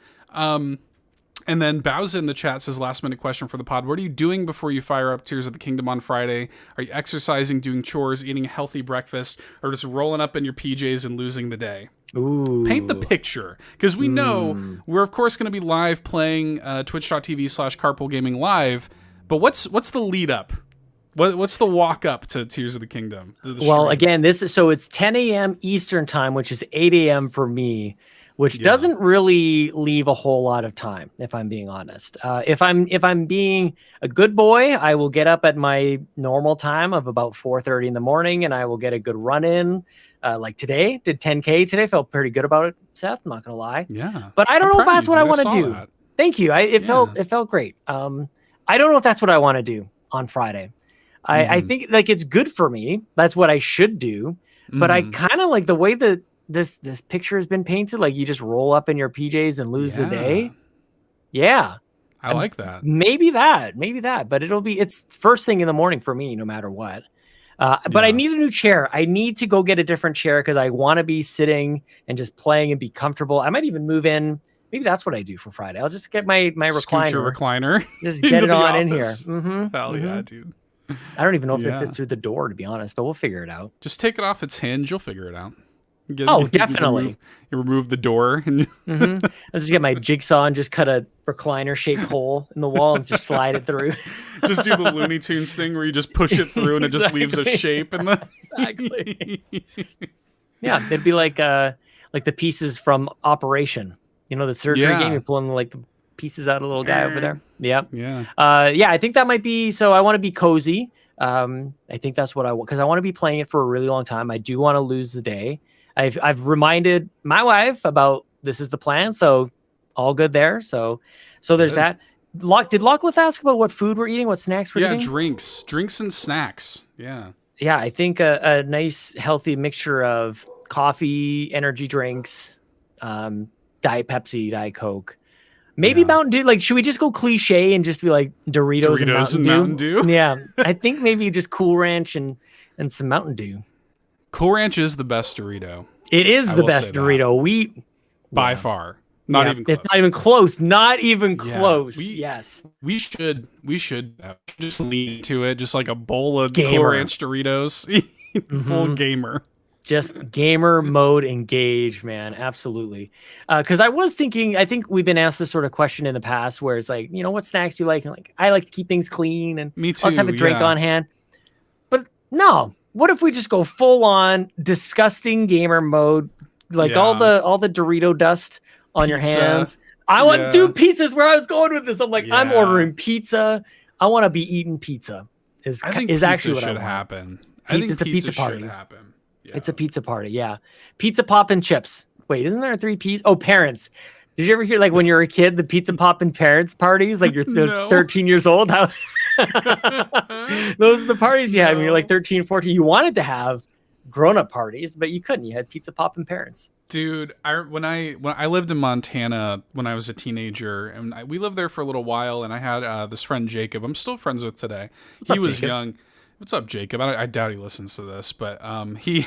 And then Bowsah in the chat says, last minute question for the pod. What are you doing before you fire up Tears of the Kingdom on Friday? Are you exercising, doing chores, eating a healthy breakfast, or just rolling up in your PJs and losing the day? Ooh. Paint the picture. Because we know we're, of course, going to be live playing twitch.tv/Carpool Gaming Live. But what's the lead up? What's the walk up to Tears of the Kingdom? Well, again, it's 10 a.m. Eastern time, which is 8 a.m. for me. Which doesn't really leave a whole lot of time, if I'm being honest. If I'm being a good boy, I will get up at my normal time of about 4:30 in the morning, and I will get a good run in. Like today, did 10K today. Felt pretty good about it, Seth. I'm not gonna lie. Yeah. But I don't know if that's what I want to do. That. Thank you. It felt great. I don't know if that's what I want to do on Friday. I think like it's good for me. That's what I should do. But I kind of like the way that this picture has been painted, like you just roll up in your PJs and lose the day. Yeah. I like that. Maybe that, but it's first thing in the morning for me, no matter what. But I need a new chair. I need to go get a different chair because I want to be sitting and just playing and be comfortable. I might even move in. Maybe that's what I do for Friday. I'll just get my recliner. Just get it on in here. Mm-hmm. Hell yeah, dude. I don't even know if it fits through the door, to be honest, but we'll figure it out. Just take it off its hinge. You'll figure it out. Definitely. You remove the door. And I'll just get my jigsaw and just cut a recliner-shaped hole in the wall and just slide it through. Just do the Looney Tunes thing where you just push it through and it just leaves a shape. Exactly. Yeah, it'd be like the pieces from Operation. You know, the surgery game. You're pulling like the pieces out of the little guy over there. Yep. Yeah. I think that might be. So I want to be cozy. I think that's what I want because I want to be playing it for a really long time. I do want to lose the day. I've reminded my wife about this is the plan, so all good there. So there's that. Did Locklith ask about what food we're eating, what snacks we're eating? Yeah, drinks and snacks. Yeah. Yeah, I think a nice healthy mixture of coffee, energy drinks, Diet Pepsi, Diet Coke. Maybe Mountain Dew. Like, should we just go cliche and just be like Doritos and Mountain Dew? Yeah, I think maybe just Cool Ranch and some Mountain Dew. Cool Ranch is the best Dorito. It is the best Dorito. By far. Not even close. It's not even close. Not even close. Yes. We should just lean into it, just like a bowl of Cool Ranch Doritos. Full gamer. Just gamer mode engage, man. Absolutely. Because I was thinking, I think we've been asked this sort of question in the past where it's like, what snacks do you like? And like, I like to keep things clean and Me too, let's have a drink on hand. But no, what if we just go full on disgusting gamer mode? Like all the Dorito dust on your hands. I want dude, pizza's where I was going with this. I'm like, I'm ordering pizza. I want to be eating pizza. I think is actually what should I want. happen. It's a pizza party. Happen. Yeah. It's a pizza party, yeah. Pizza pop and chips. Wait, isn't there 3 P's? Oh, parents. Did you ever hear, like, when you were a kid, the pizza pop and parents parties? Like, you're 13 years old? Those are the parties you had when you're like 13, 14. You wanted to have grown-up parties, but you couldn't. You had pizza pop and parents. Dude, when I lived in Montana when I was a teenager, and we lived there for a little while, and I had this friend Jacob. I'm still friends with today. He was young. What's up, Jacob? I doubt he listens to this, but he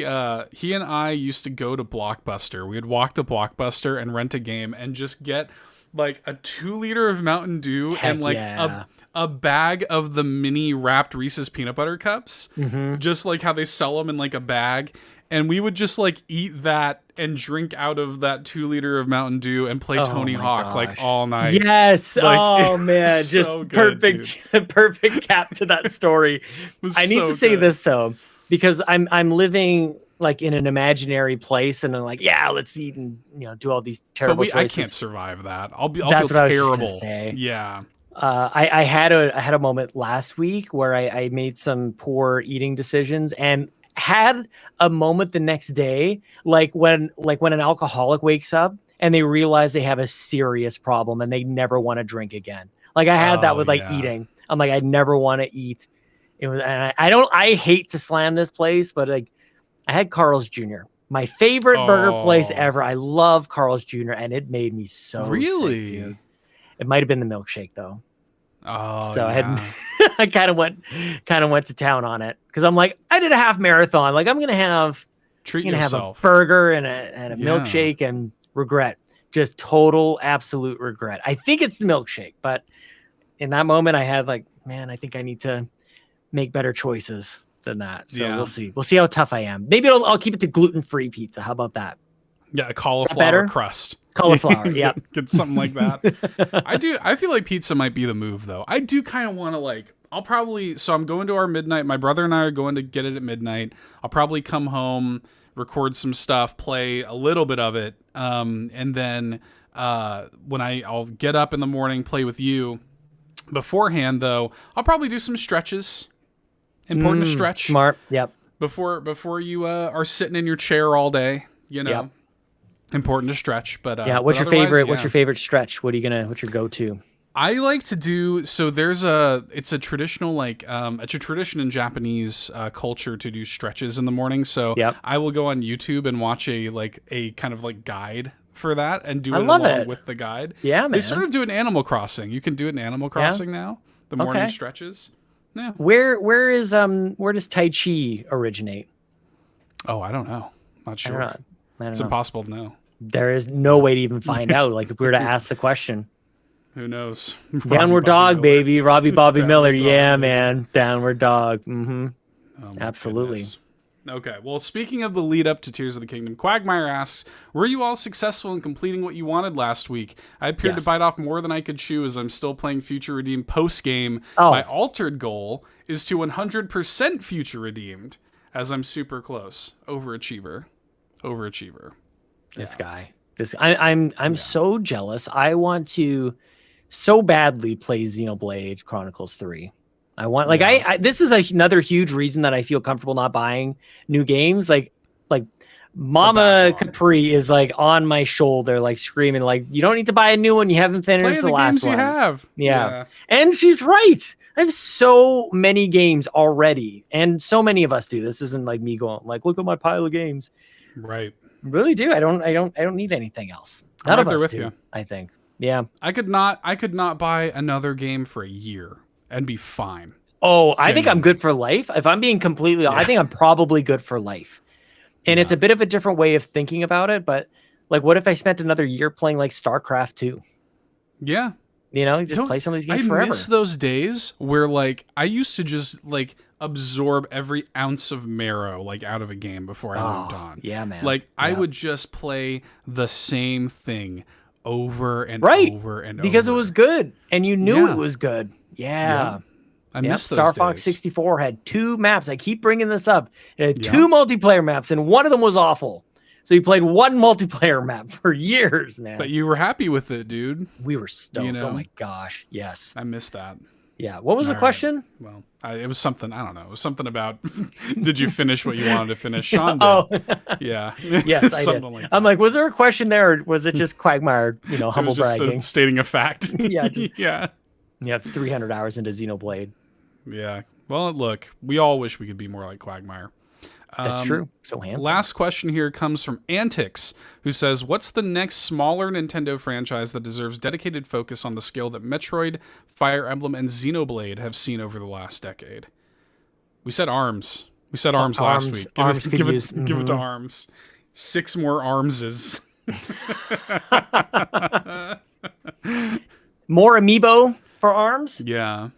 and I used to go to Blockbuster. We would walk to Blockbuster and rent a game and just get like a 2-liter of Mountain Dew and like a bag of the mini wrapped Reese's peanut butter cups, just like how they sell them in like a bag. And we would just like eat that and drink out of that 2-liter of Mountain Dew and play Tony Hawk like all night. Yes. Like, oh man, just so good, perfect cap to that story. I need to say this though, because I'm living like in an imaginary place, and I'm like, yeah, let's eat and do all these terrible choices. I can't survive that. I'll feel what terrible. I was say. Yeah. I had a moment last week where I made some poor eating decisions and had a moment the next day, like when an alcoholic wakes up and they realize they have a serious problem and they never want to drink again. Like I had that with eating. I'm like, I never want to eat. It was, and I hate to slam this place, but like I had Carl's Jr., my favorite burger place ever. I love Carl's Jr. and it made me so sick, dude. It might have been the milkshake though. Oh, so I had I kind of went to town on it because I'm like, I did a half marathon. Like I'm gonna have have a burger and a milkshake and regret, just total absolute regret. I think it's the milkshake, but in that moment I had like, man, I think I need to make better choices than that. So we'll see. We'll see how tough I am. Maybe I'll keep it to gluten-free pizza. How about that? Yeah, a cauliflower crust. Cauliflower, yeah. Get something like that. I feel like pizza might be the move, though. I do kind of want to, like, I'm going to our midnight. My brother and I are going to get it at midnight. I'll probably come home, record some stuff, play a little bit of it, and then when I'll get up in the morning, play with you. Beforehand, though, I'll probably do some stretches. Important to stretch. Smart, yep. Before you are sitting in your chair all day, Yep. Important to stretch, but what's your favorite? What's your favorite stretch? What's your go-to? I like to do so. It's a traditional it's a tradition in Japanese culture to do stretches in the morning. So I will go on YouTube and watch a kind of like guide for that and do it along with the guide. Yeah, man. They sort of do it in Animal Crossing. You can do it in Animal Crossing now. The morning stretches. Yeah. Where does Tai Chi originate? Oh, I don't know. Not sure. I don't It's know. impossible to know. There is no way to even find out. Like if we were to ask the question. Who knows? Downward Dog, baby. Robbie Bobby Miller. Dog, yeah, man. Downward Dog. Mm-hmm. Oh, absolutely. Goodness. Okay. Well, speaking of the lead up to Tears of the Kingdom, Quagmire asks, were you all successful in completing what you wanted last week? I appeared to bite off more than I could chew as I'm still playing Future Redeemed post-game. My altered goal is to 100% Future Redeemed as I'm super close. Overachiever. This guy. I'm so jealous. I want to so badly play Xenoblade Chronicles 3. I want this is another huge reason that I feel comfortable not buying new games. Like Mama Capri is like on my shoulder, like screaming, like, you don't need to buy a new one. You haven't finished the last games one. You have. Yeah. And she's right. I have so many games already. And so many of us do. This isn't like me going like, look at my pile of games. Right. Really do. I don't need anything else. None of us do, I think. Yeah. I could not buy another game for a year and be fine. Oh, I think I'm good for life. If I'm being completely, I think I'm probably good for life. And it's a bit of a different way of thinking about it. But like, what if I spent another year playing like StarCraft 2? Yeah. Just play some of these games forever. I miss those days where like I used to just like absorb every ounce of marrow like out of a game before I moved on. Yeah, man. Like I would just play the same thing over and over and over because it was good and you knew it was good. Yeah. I miss those Star Fox days. 64 had 2 maps. I keep bringing this up. It had 2 multiplayer maps, and one of them was awful. So you played one multiplayer map for years, man. But you were happy with it, dude. We were stoked. You know? Oh my gosh. Yes. I missed that. Yeah. What was the question? Well, it was something, I don't know. It was something about, did you finish what you wanted to finish? Sean did. Yeah. Yes, I did. Like I'm like, was there a question there, or was it just Quagmire, humble it was just bragging? Stating a fact. Yeah. Yeah. You have 300 hours into Xenoblade. Yeah. Well, look, we all wish we could be more like Quagmire. That's true. So handsome. Last question here comes from Antics, who says, what's the next smaller Nintendo franchise that deserves dedicated focus on the scale that Metroid, Fire Emblem, and Xenoblade have seen over the last decade? We said ARMS. We said ARMS last week. Give it to ARMS. 6 more ARMSes. More amiibo for ARMS? Yeah.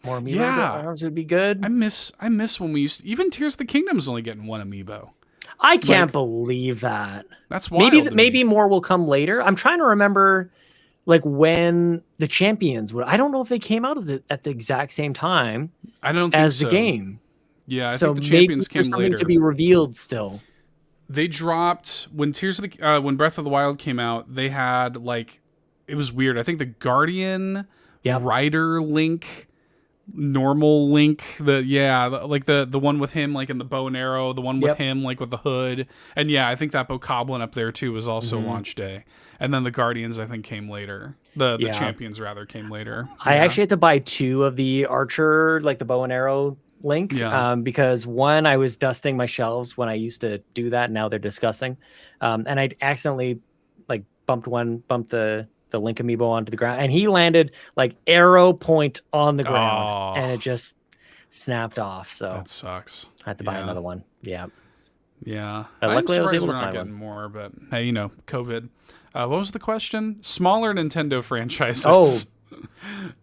More amiibo for ARMS would be good. I miss when we used to, even Tears of the Kingdom's only getting 1 amiibo. I can't believe that. That's wild. Maybe more will come later. I'm trying to remember like when the Champions would. I don't know if they came out at the exact same time. I don't think as the game. Yeah, I think the Champions came later. To be revealed still. They dropped when when Breath of the Wild came out. They had like, it was weird. I think the Guardian, Rider Link, normal Link, the one with him like in the bow and arrow, the one with him like with the hood, and I think that Bokoblin up there too was also launch day. And then the Guardians I think came later. The Champions rather came later. I actually had to buy 2 of the Archer, like the bow and arrow Link, because one, I was dusting my shelves when I used to do that, and now they're disgusting. And I accidentally like bumped the Link amiibo onto the ground, and he landed like arrow point on the ground, and it just snapped off. So that sucks. I had to buy another one. Yeah. Luckily I was able to find one more, but hey, COVID. What was the question? Smaller Nintendo franchises.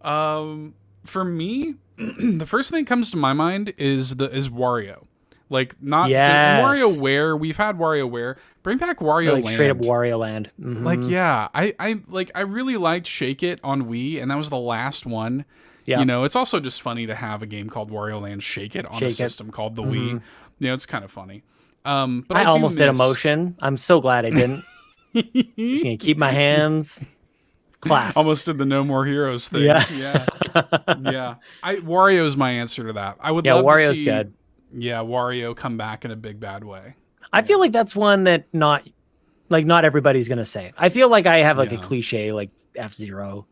For me, the first thing that comes to my mind is Wario. Like not WarioWare. We've had WarioWare. Bring back Wario Land. Straight up Wario Land. Mm-hmm. Like I really liked Shake It on Wii, and that was the last one. Yeah. It's also just funny to have a game called Wario Land Shake It on a system called the Wii. It's kind of funny. But I almost did a motion. I'm so glad I didn't. Just gonna keep my hands clasped. Almost did the No More Heroes thing. Yeah. Wario's my answer to that. I would love Wario's to see good. Yeah, Wario come back in a big bad way. I feel like that's one that not everybody's gonna say. I feel like I have like a cliche like F-Zero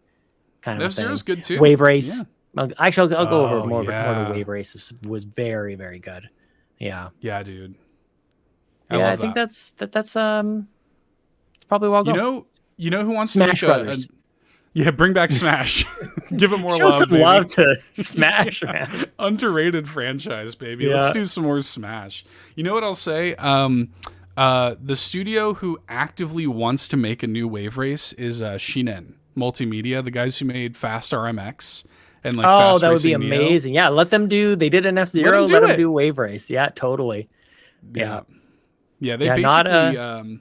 kind of F-Zero's good too. Wave Race. Yeah. Actually, I'll go over more of Wave Race was very, very good. Yeah. Yeah, dude. I think that's probably well gone. You know who wants Smash to Brothers. Bring back Smash. Give it more Show love, some baby. love to Smash, man. Underrated franchise, baby. Let's do some more Smash. You know what I'll say? The studio who actively wants to make a new Wave Race is Shinen Multimedia, the guys who made Fast RMX and like Fast that would Racing be Neo. amazing. Yeah, let them do. They did an F-Zero. Let them do Wave Race. Yeah, totally. Yeah. They basically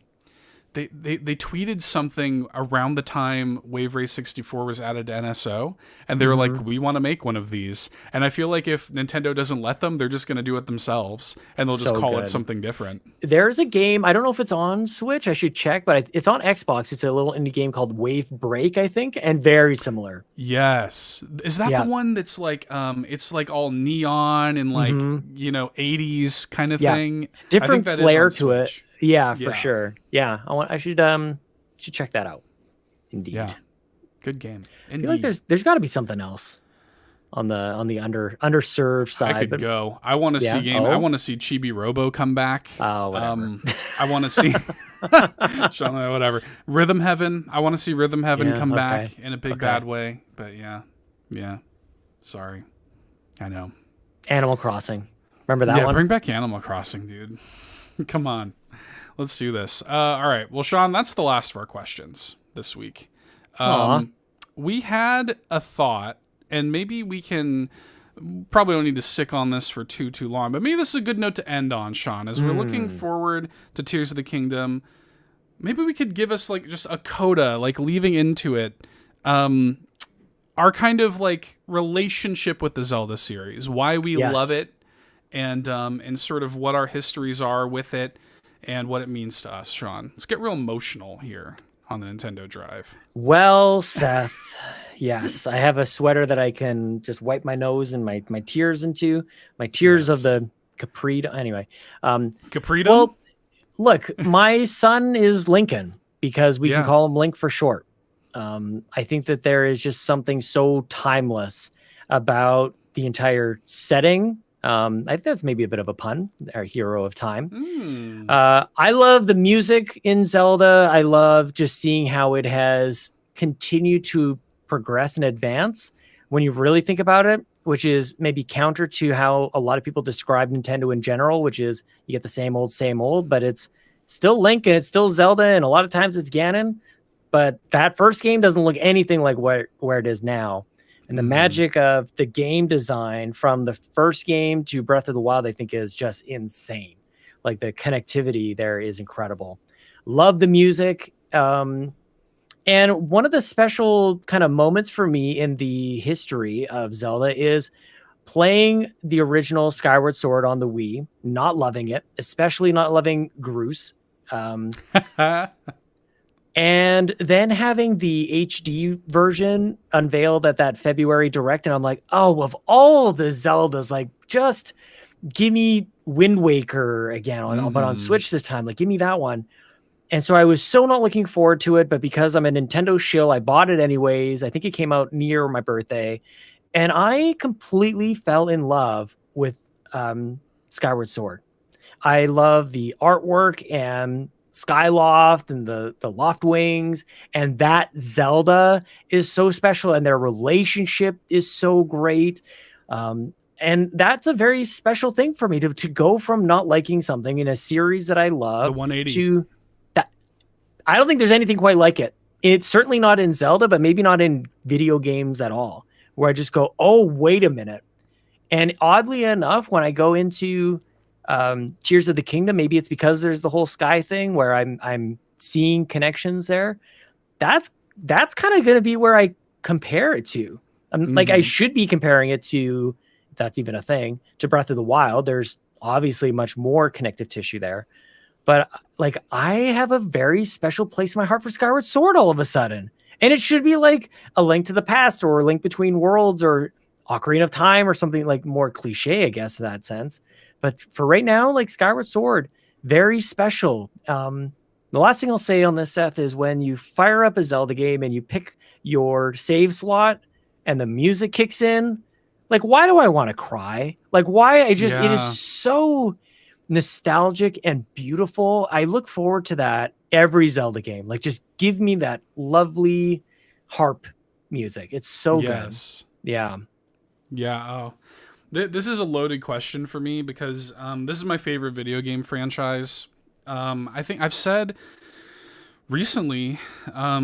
they tweeted something around the time Wave Race 64 was added to NSO, and they were like, we want to make one of these. And I feel like if Nintendo doesn't let them, they're just going to do it themselves, and they'll just call it something different. There's a game, I don't know if it's on Switch, I should check, but it's on Xbox. It's a little indie game called Wave Break, I think, and very similar. Yes. Is that the one that's like, it's like all neon and like, 80s kind of thing? Different flair to it. Yeah, for sure. Yeah, I should check that out. Indeed. Yeah, good game. Indeed. I feel like there's got to be something else on the underserved side. I could go. I want to see game. I want to see Chibi Robo come back. Oh, whatever. I want to see whatever. Rhythm Heaven. I want to see Rhythm Heaven come back in a big bad way. But yeah. Sorry, I know. Animal Crossing. Remember that one? Yeah, bring back Animal Crossing, dude. Come on. Let's do this. All right. Well, Sean, that's the last of our questions this week. We had a thought, and maybe we can probably don't need to stick on this for too long, but maybe this is a good note to end on, Sean, as we're looking forward to Tears of the Kingdom. Maybe we could give us like just a coda, like leaving into it, our kind of like relationship with the Zelda series, why we love it, and sort of what our histories are with it and what it means to us. Sean, let's get real emotional here on the Nintendo Drive. Well, Seth, yes, I have a sweater that I can just wipe my nose and my tears into, my tears of the Capri. Anyway, Capri. Well, look, my son is Lincoln because we can call him Link for short. I think that there is just something so timeless about the entire setting. I think that's maybe a bit of a pun, our hero of time. I love the music in Zelda. I love just seeing how it has continued to progress and advance when you really think about it, which is maybe counter to how a lot of people describe Nintendo in general, which is you get the same old, but it's still Link and it's still Zelda, and a lot of times it's Ganon. But that first game doesn't look anything like where it is now. And the magic of the game design from the first game to Breath of the Wild, I think, is just insane. Like the connectivity there is incredible. Love the music. And one of the special kind of moments for me in the history of Zelda is playing the original Skyward Sword on the Wii, not loving it, especially not loving Groose. And then having the HD version unveiled at that February Direct, and I'm like, oh, of all the Zeldas, like, just give me Wind Waker again, but on Switch this time. Like, give me that one. And so I was so not looking forward to it, but because I'm a Nintendo shill, I bought it anyways. I think it came out near my birthday, and I completely fell in love with Skyward Sword. I love the artwork and Skyloft and the Loft Wings, and that Zelda is so special, and their relationship is so great. And that's a very special thing for me to go from not liking something in a series that I love the 180 to that. I don't think there's anything quite like it. It's certainly not in Zelda, but maybe not in video games at all, where I just go, oh, wait a minute. And oddly enough, when I go into Tears of the Kingdom, maybe it's because there's the whole sky thing where I'm seeing connections there. That's kind of going to be where I compare it to. Like, I should be comparing it to, if that's even a thing, to Breath of the Wild. There's obviously much more connective tissue there, but like, I have a very special place in my heart for Skyward Sword all of a sudden, and it should be like A Link to the Past or A Link Between Worlds or Ocarina of Time or something like more cliche, I guess, in that sense. But for right now, like, Skyward Sword, very special. The last thing I'll say on this, Seth, is when you fire up a Zelda game and you pick your save slot and the music kicks in, like, why do I want to cry? Like, why? It is so nostalgic and beautiful. I look forward to that every Zelda game. Like, just give me that lovely harp music. It's so good. Yeah. Yeah. Oh. This is a loaded question for me because this is my favorite video game franchise. I think I've said recently, I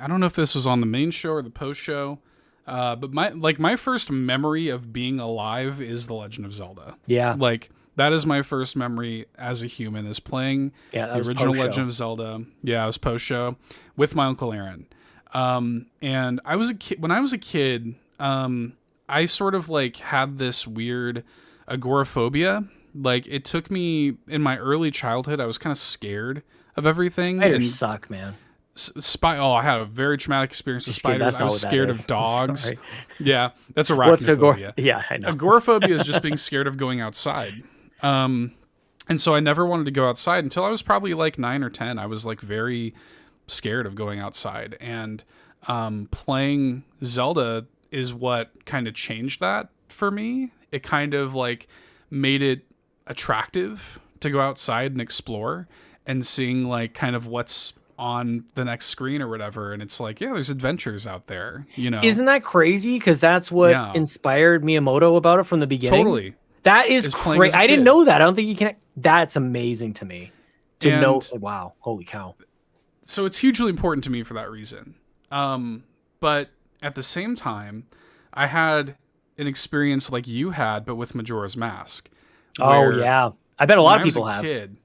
don't know if this was on the main show or the post show, but my first memory of being alive is The Legend of Zelda. Yeah. Like, that is my first memory as a human, is playing the original Legend of Zelda. Yeah, it was post show with my Uncle Aaron. And I was a kid when I was a kid. I sort of like had this weird agoraphobia. Like, it took me in my early childhood, I was kind of scared of everything. Spiders suck, man. I had a very traumatic experience with spiders. I was scared of dogs. Yeah, that's What's arachnophobia. Yeah, I know. Agoraphobia is just being scared of going outside. And so I never wanted to go outside until I was probably like 9 or 10. I was like very scared of going outside. And playing Zelda is what kind of changed that for me. It kind of like made it attractive to go outside and explore and seeing like kind of what's on the next screen or whatever. And it's like, yeah, there's adventures out there, you know. Isn't that crazy? Because that's what inspired Miyamoto about it from the beginning. Totally. That is crazy. I didn't know that. I don't think you can. That's amazing to me to know. Wow. Holy cow. So it's hugely important to me for that reason. But at the same time, I had an experience like you had, but with Majora's Mask. Oh yeah, I bet a lot of people have. Kid,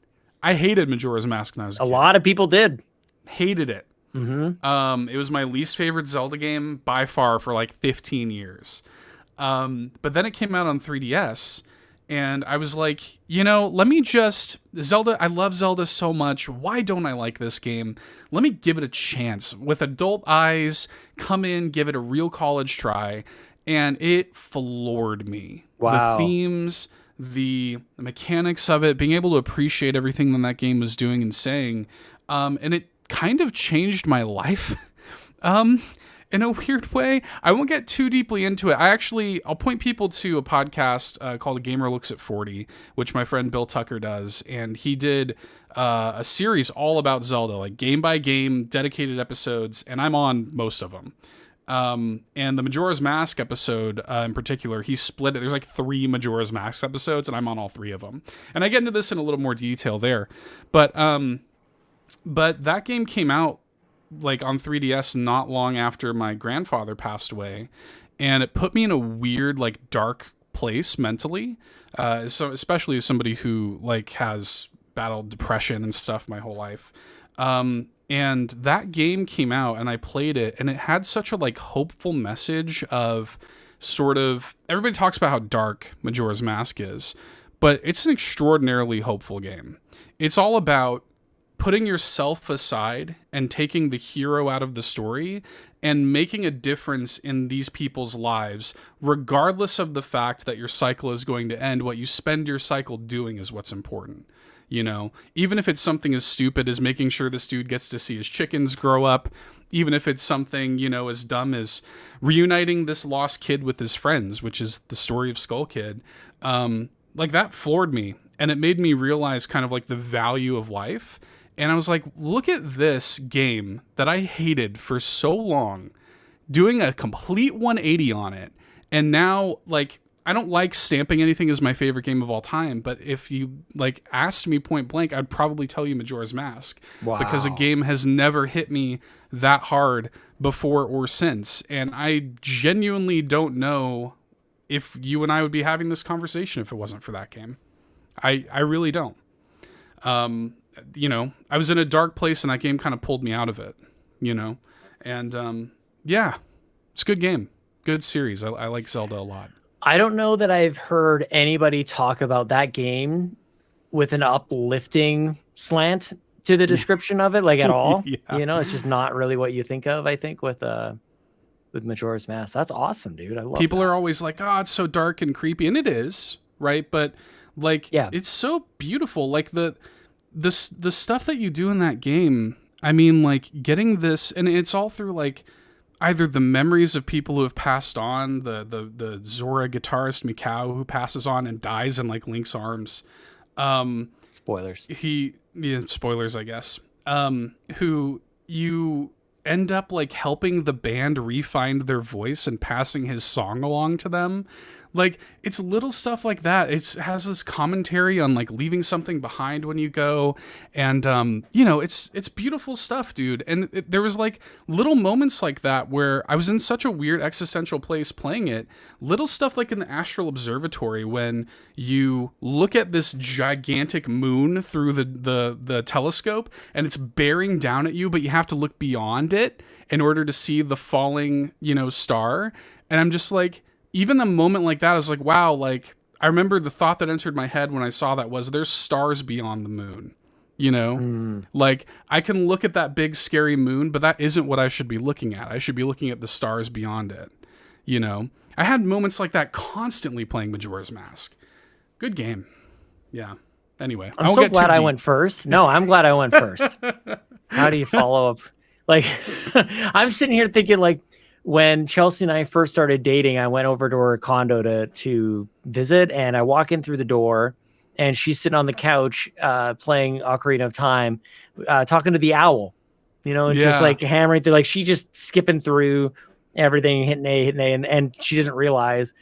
I hated Majora's Mask when I was a kid. A lot of people did. Hated it. Mm-hmm. It was my least favorite Zelda game by far for like 15 years. But then it came out on 3DS, and I was like, let me just... Zelda, I love Zelda so much. Why don't I like this game? Let me give it a chance. With adult eyes, come in, give it a real college try. And it floored me. Wow. The themes, the mechanics of it, being able to appreciate everything that game was doing and saying. And it kind of changed my life in a weird way. I won't get too deeply into it. I'll point people to a podcast called A Gamer Looks at 40, which my friend Bill Tucker does. And he did a series all about Zelda, like game by game, dedicated episodes. And I'm on most of them. And the Majora's Mask episode in particular, he split it. There's like 3 Majora's Mask episodes, and I'm on all 3 of them. And I get into this in a little more detail there. But that game came out like on 3DS not long after my grandfather passed away, and it put me in a weird, like, dark place mentally. So especially as somebody who like has battled depression and stuff my whole life. And that game came out and I played it, and it had such a like hopeful message of sort of, everybody talks about how dark Majora's Mask is, but it's an extraordinarily hopeful game. It's all about putting yourself aside and taking the hero out of the story and making a difference in these people's lives, regardless of the fact that your cycle is going to end. What you spend your cycle doing is what's important. Even if it's something as stupid as making sure this dude gets to see his chickens grow up, even if it's something, as dumb as reuniting this lost kid with his friends, which is the story of Skull Kid, like that floored me. And it made me realize kind of like the value of life. And I was like, look at this game that I hated for so long, doing a complete 180 on it. And now, like, I don't like stamping anything as my favorite game of all time, but if you like asked me point blank, I'd probably tell you Majora's Mask. Wow. Because a game has never hit me that hard before or since. And I genuinely don't know if you and I would be having this conversation if it wasn't for that game. I really don't. I was in a dark place and that game kind of pulled me out of it, and yeah, it's a good game, good series. I like Zelda a lot. I don't know that I've heard anybody talk about that game with an uplifting slant to the description of it, like at all. Yeah. It's just not really what you think of, I think, with Majora's Mask. That's awesome, dude. I love People that. are always like, oh, it's so dark and creepy, and it is, right? But like, yeah, it's so beautiful. Like the stuff that you do in that game, I mean, like getting this, and it's all through like either the memories of people who have passed on, the Zora guitarist Mikau who passes on and dies in like Link's arms. Spoilers. Spoilers, I guess. Who you end up like helping the band re-find their voice and passing his song along to them. Like, it's little stuff like that. It has this commentary on like leaving something behind when you go, and it's beautiful stuff, dude. And there was like little moments like that where I was in such a weird existential place playing it. Little stuff like in the Astral Observatory when you look at this gigantic moon through the telescope and it's bearing down at you, but you have to look beyond it in order to see the falling, star. And I'm just like, even a moment like that, I was like, wow, like, I remember the thought that entered my head when I saw that was, there's stars beyond the moon, Like, I can look at that big, scary moon, but that isn't what I should be looking at. I should be looking at the stars beyond it, I had moments like that constantly playing Majora's Mask. Good game. Yeah. Anyway. I'm so glad I went first. No, I'm glad I went first. How do you follow up? Like, I'm sitting here thinking, like, when Chelsea and I first started dating, I went over to her condo to visit, and I walk in through the door, and she's sitting on the couch playing Ocarina of Time, talking to the owl, just like hammering through, like she's just skipping through everything, hitting A, and she doesn't realize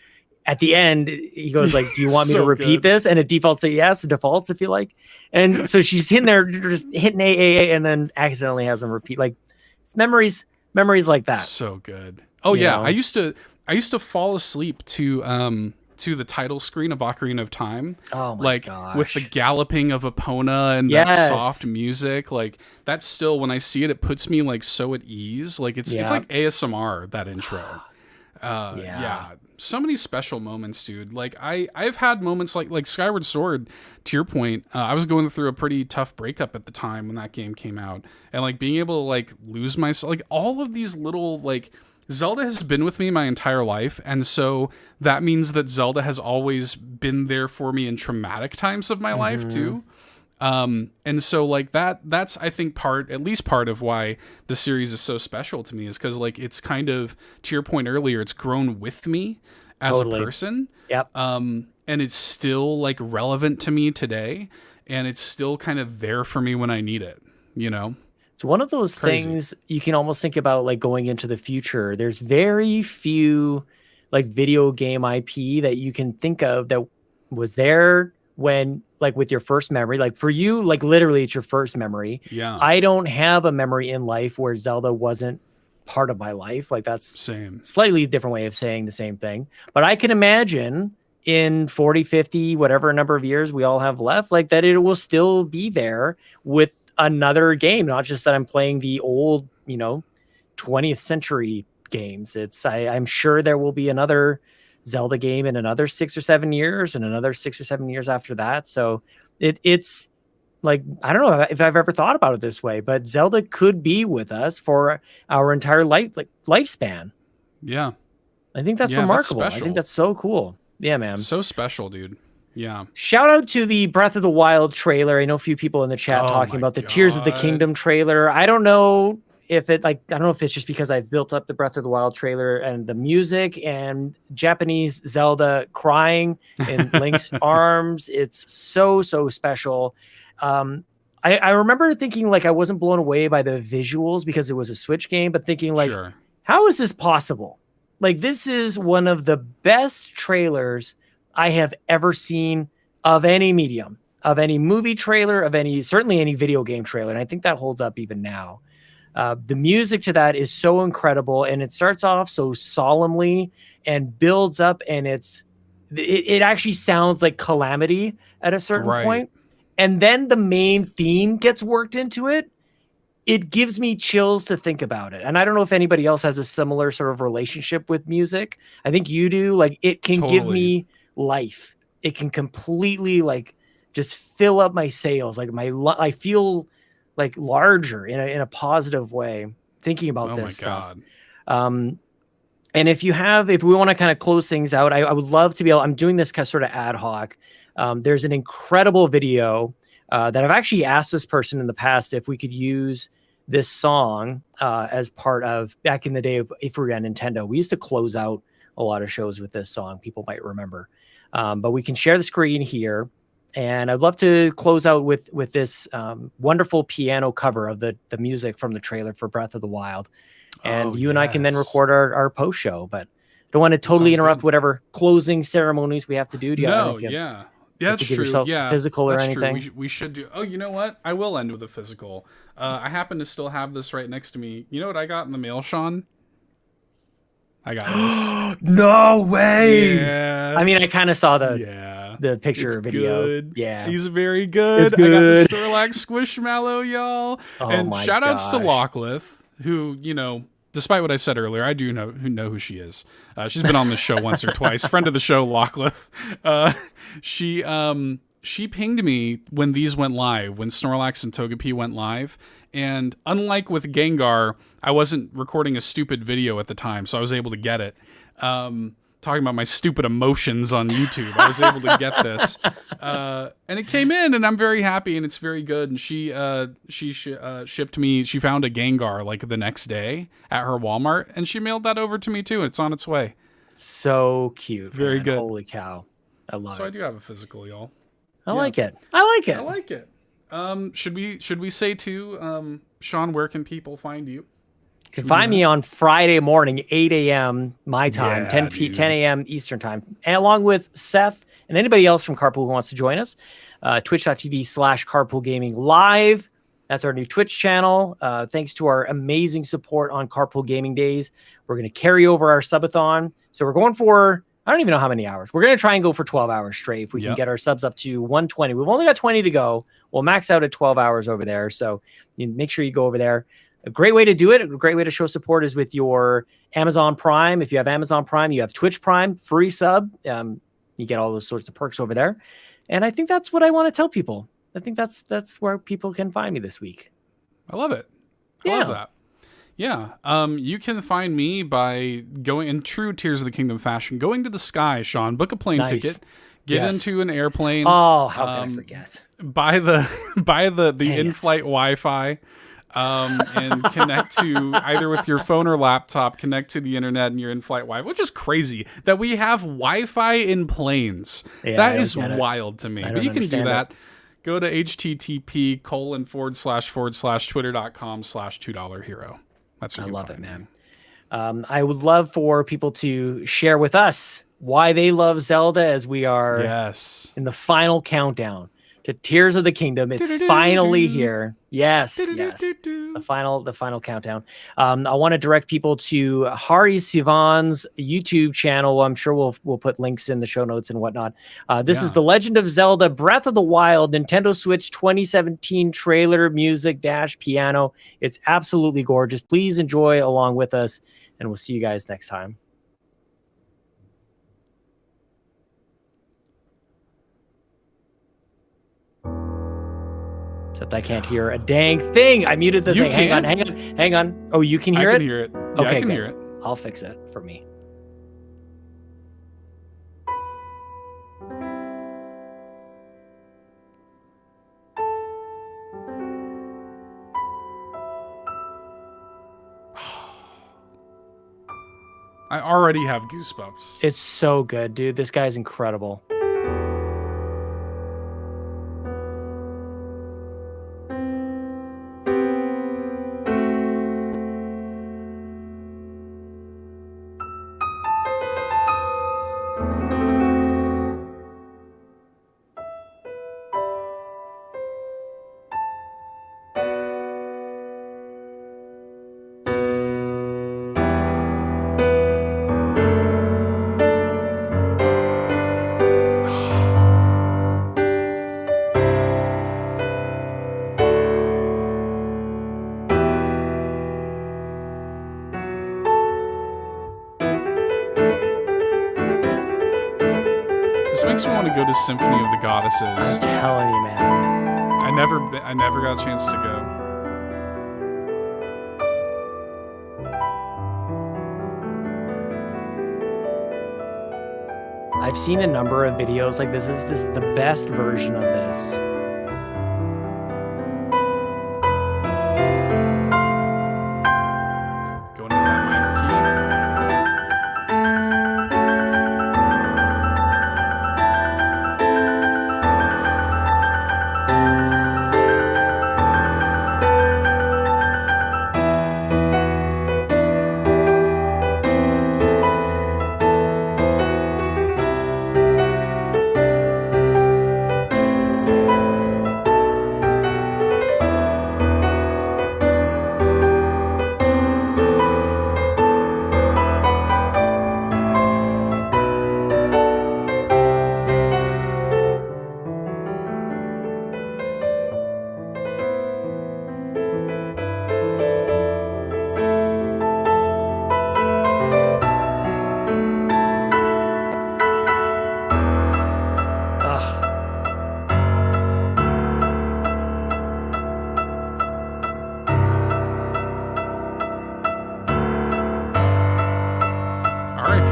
at the end, he goes like, do you want me to repeat this? And it defaults to yes, it defaults if you like. And so she's in there just hitting A, and then accidentally has him repeat. Like, it's memories like that. So good. Oh yeah. I used to, I used to fall asleep to the title screen of Ocarina of Time. Oh my like gosh. with the galloping of Epona and Yes. that soft music. Like that's still, when I see it, it puts me like so at ease. Like it's like ASMR, that intro. Yeah. So many special moments, dude. Like I've had moments like Skyward Sword, to your point. I was going through a pretty tough breakup at the time when that game came out, and like being able to like lose myself, like all of these little, like, Zelda has been with me my entire life, and so that means that Zelda has always been there for me in traumatic times of my life too. And so like that's I think at least part of why the series is so special to me, is because like it's kind of, to your point earlier, it's grown with me as a person. Yep. And it's still like relevant to me today, and it's still kind of there for me when I need it, you know? It's one of those things you can almost think about like going into the future. There's very few like video game IP that you can think of that was there when, like, with your first memory. Like for you, like literally it's your first memory. Yeah. I don't have a memory in life where Zelda wasn't part of my life. Like that's Same. Slightly different way of saying the same thing. But I can imagine in 40, 50, whatever number of years we all have left, like that it will still be there with another game, not just that I'm playing the old, 20th century games. I'm sure there will be another Zelda game in another 6 or 7 years, and another 6 or 7 years after that. So it's like, I don't know if I've ever thought about it this way, but Zelda could be with us for our entire lifespan. Yeah. I think that's remarkable. I think that's so cool. Yeah, man. So special, dude. Yeah. Shout out to the Breath of the Wild trailer. I know a few people in the chat talking about the Tears of the Kingdom trailer. I don't know if it's just because I've built up the Breath of the Wild trailer and the music and Japanese Zelda crying in Link's arms. It's so special. I remember thinking like I wasn't blown away by the visuals because it was a Switch game, but thinking like, how is this possible? Like, this is one of the best trailers I have ever seen of any medium, of any movie trailer, certainly any video game trailer. And I think that holds up even now. The music to that is so incredible, and it starts off so solemnly and builds up, and it actually sounds like Calamity at a certain point. And then the main theme gets worked into it. It gives me chills to think about it. And I don't know if anybody else has a similar sort of relationship with music. I think you do. Like, it can give me life. It can completely like just fill up my sails. Like I feel like larger in a positive way thinking about this stuff. And if we want to kind of close things out, I would love to be able, I'm doing this kind of sort of ad hoc. There's an incredible video that I've actually asked this person in the past if we could use this song as part of, back in the day of if we were on Nintendo, we used to close out a lot of shows with this song. People might remember, but we can share the screen here. And I'd love to close out with this wonderful piano cover of the music from the trailer for Breath of the Wild. And and I can then record our post show, but don't want to totally interrupt whatever closing ceremonies we have to do. That's true. Yeah, physical or anything. True. We should do. Oh, you know what? I will end with a physical. I happen to still have this right next to me. You know what I got in the mail, Sean? I got this. No way. Yeah. I mean, I kind of saw the picture video. Good. Yeah, he's very good. It's good. I got the Snorlax Squishmallow, y'all. And shout outs to Locklith, who, despite what I said earlier, I do know who she is. She's been on this show once or twice. Friend of the show, Locklith. She pinged me when these went live, when Snorlax and Togepi went live. And unlike with Gengar, I wasn't recording a stupid video at the time, so I was able to get it. Talking about my stupid emotions on YouTube, I was able to get this. And it came in, and I'm very happy, and it's very good. And she shipped me, she found a Gengar like the next day at her Walmart, and she mailed that over to me too. It's on its way. So cute. Very good. Holy cow. I love it. So I do have a physical, y'all. I like it. Should we say too, Sean, where can people find you? You can find me on Friday morning, 8 a.m. my time, 10 a.m. Eastern time, and along with Seth and anybody else from Carpool who wants to join us. Twitch.tv/Carpool Gaming live. That's our new Twitch channel. Thanks to our amazing support on Carpool Gaming Days, we're going to carry over our subathon. So we're going for, I don't even know how many hours. We're going to try and go for 12 hours straight if we can get our subs up to 120. We've only got 20 to go. We'll max out at 12 hours over there. So make sure you go over there. A great way to do it, a great way to show support is with your Amazon Prime. If you have Amazon Prime, you have Twitch Prime, free sub. You get all those sorts of perks over there. And I think that's what I want to tell people. I think that's where people can find me this week. I love it. I love that. Yeah. You can find me by going in true Tears of the Kingdom fashion, going to the sky, Sean, book a plane ticket, get into an airplane. Oh, how can I forget? Buy the in-flight Wi-Fi. And connect to either with your phone or laptop, connect to the internet and your in-flight Wi-Fi, which is crazy that we have Wi-Fi in planes. Yeah, that is wild to me. But you can do that. It. Go to http://twitter.com/$2hero. That's where I love it, man. I would love for people to share with us why they love Zelda as we are in the final countdown to Tears of the Kingdom. It's finally here. Yes. The final countdown. I want to direct people to Hari Sivan's YouTube channel. I'm sure we'll put links in the show notes and whatnot. This is the Legend of Zelda Breath of the Wild Nintendo Switch 2017 trailer music - piano. It's absolutely gorgeous. Please enjoy along with us, and we'll see you guys next time. Except I can't hear a dang thing. I muted the thing. Hang on. Oh, you can hear it? I can hear it. Yeah, okay, I can hear it. I'll fix it for me. I already have goosebumps. It's so good, dude. This guy's incredible. Makes me want to go to Symphony of the Goddesses. I'm telling you, man. I never got a chance to go. I've seen a number of videos like this. This is the best version of this. Going into that minor key.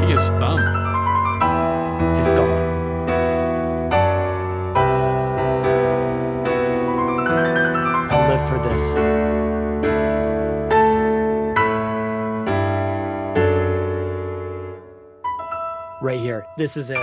His thumb. Just gone. I live for this. Right here. This is it.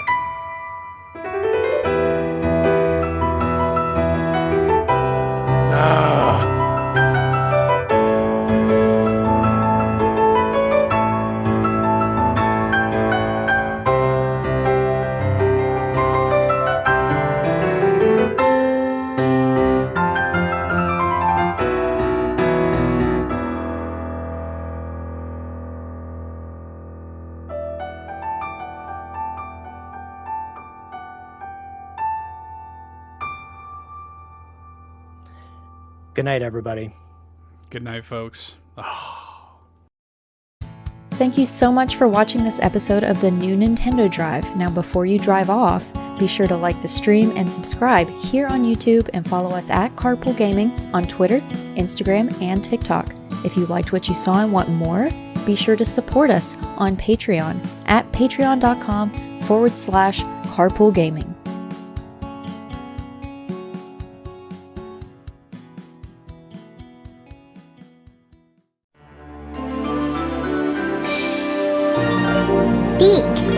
Good night, everybody. Good night, folks. Thank you so much for watching this episode of the new Nintendo Drive. Now, before you drive off, be sure to like the stream and subscribe here on YouTube and follow us at Carpool Gaming on Twitter, Instagram, and TikTok. If you liked what you saw and want more, be sure to support us on Patreon at patreon.com/Carpool Gaming. Geek.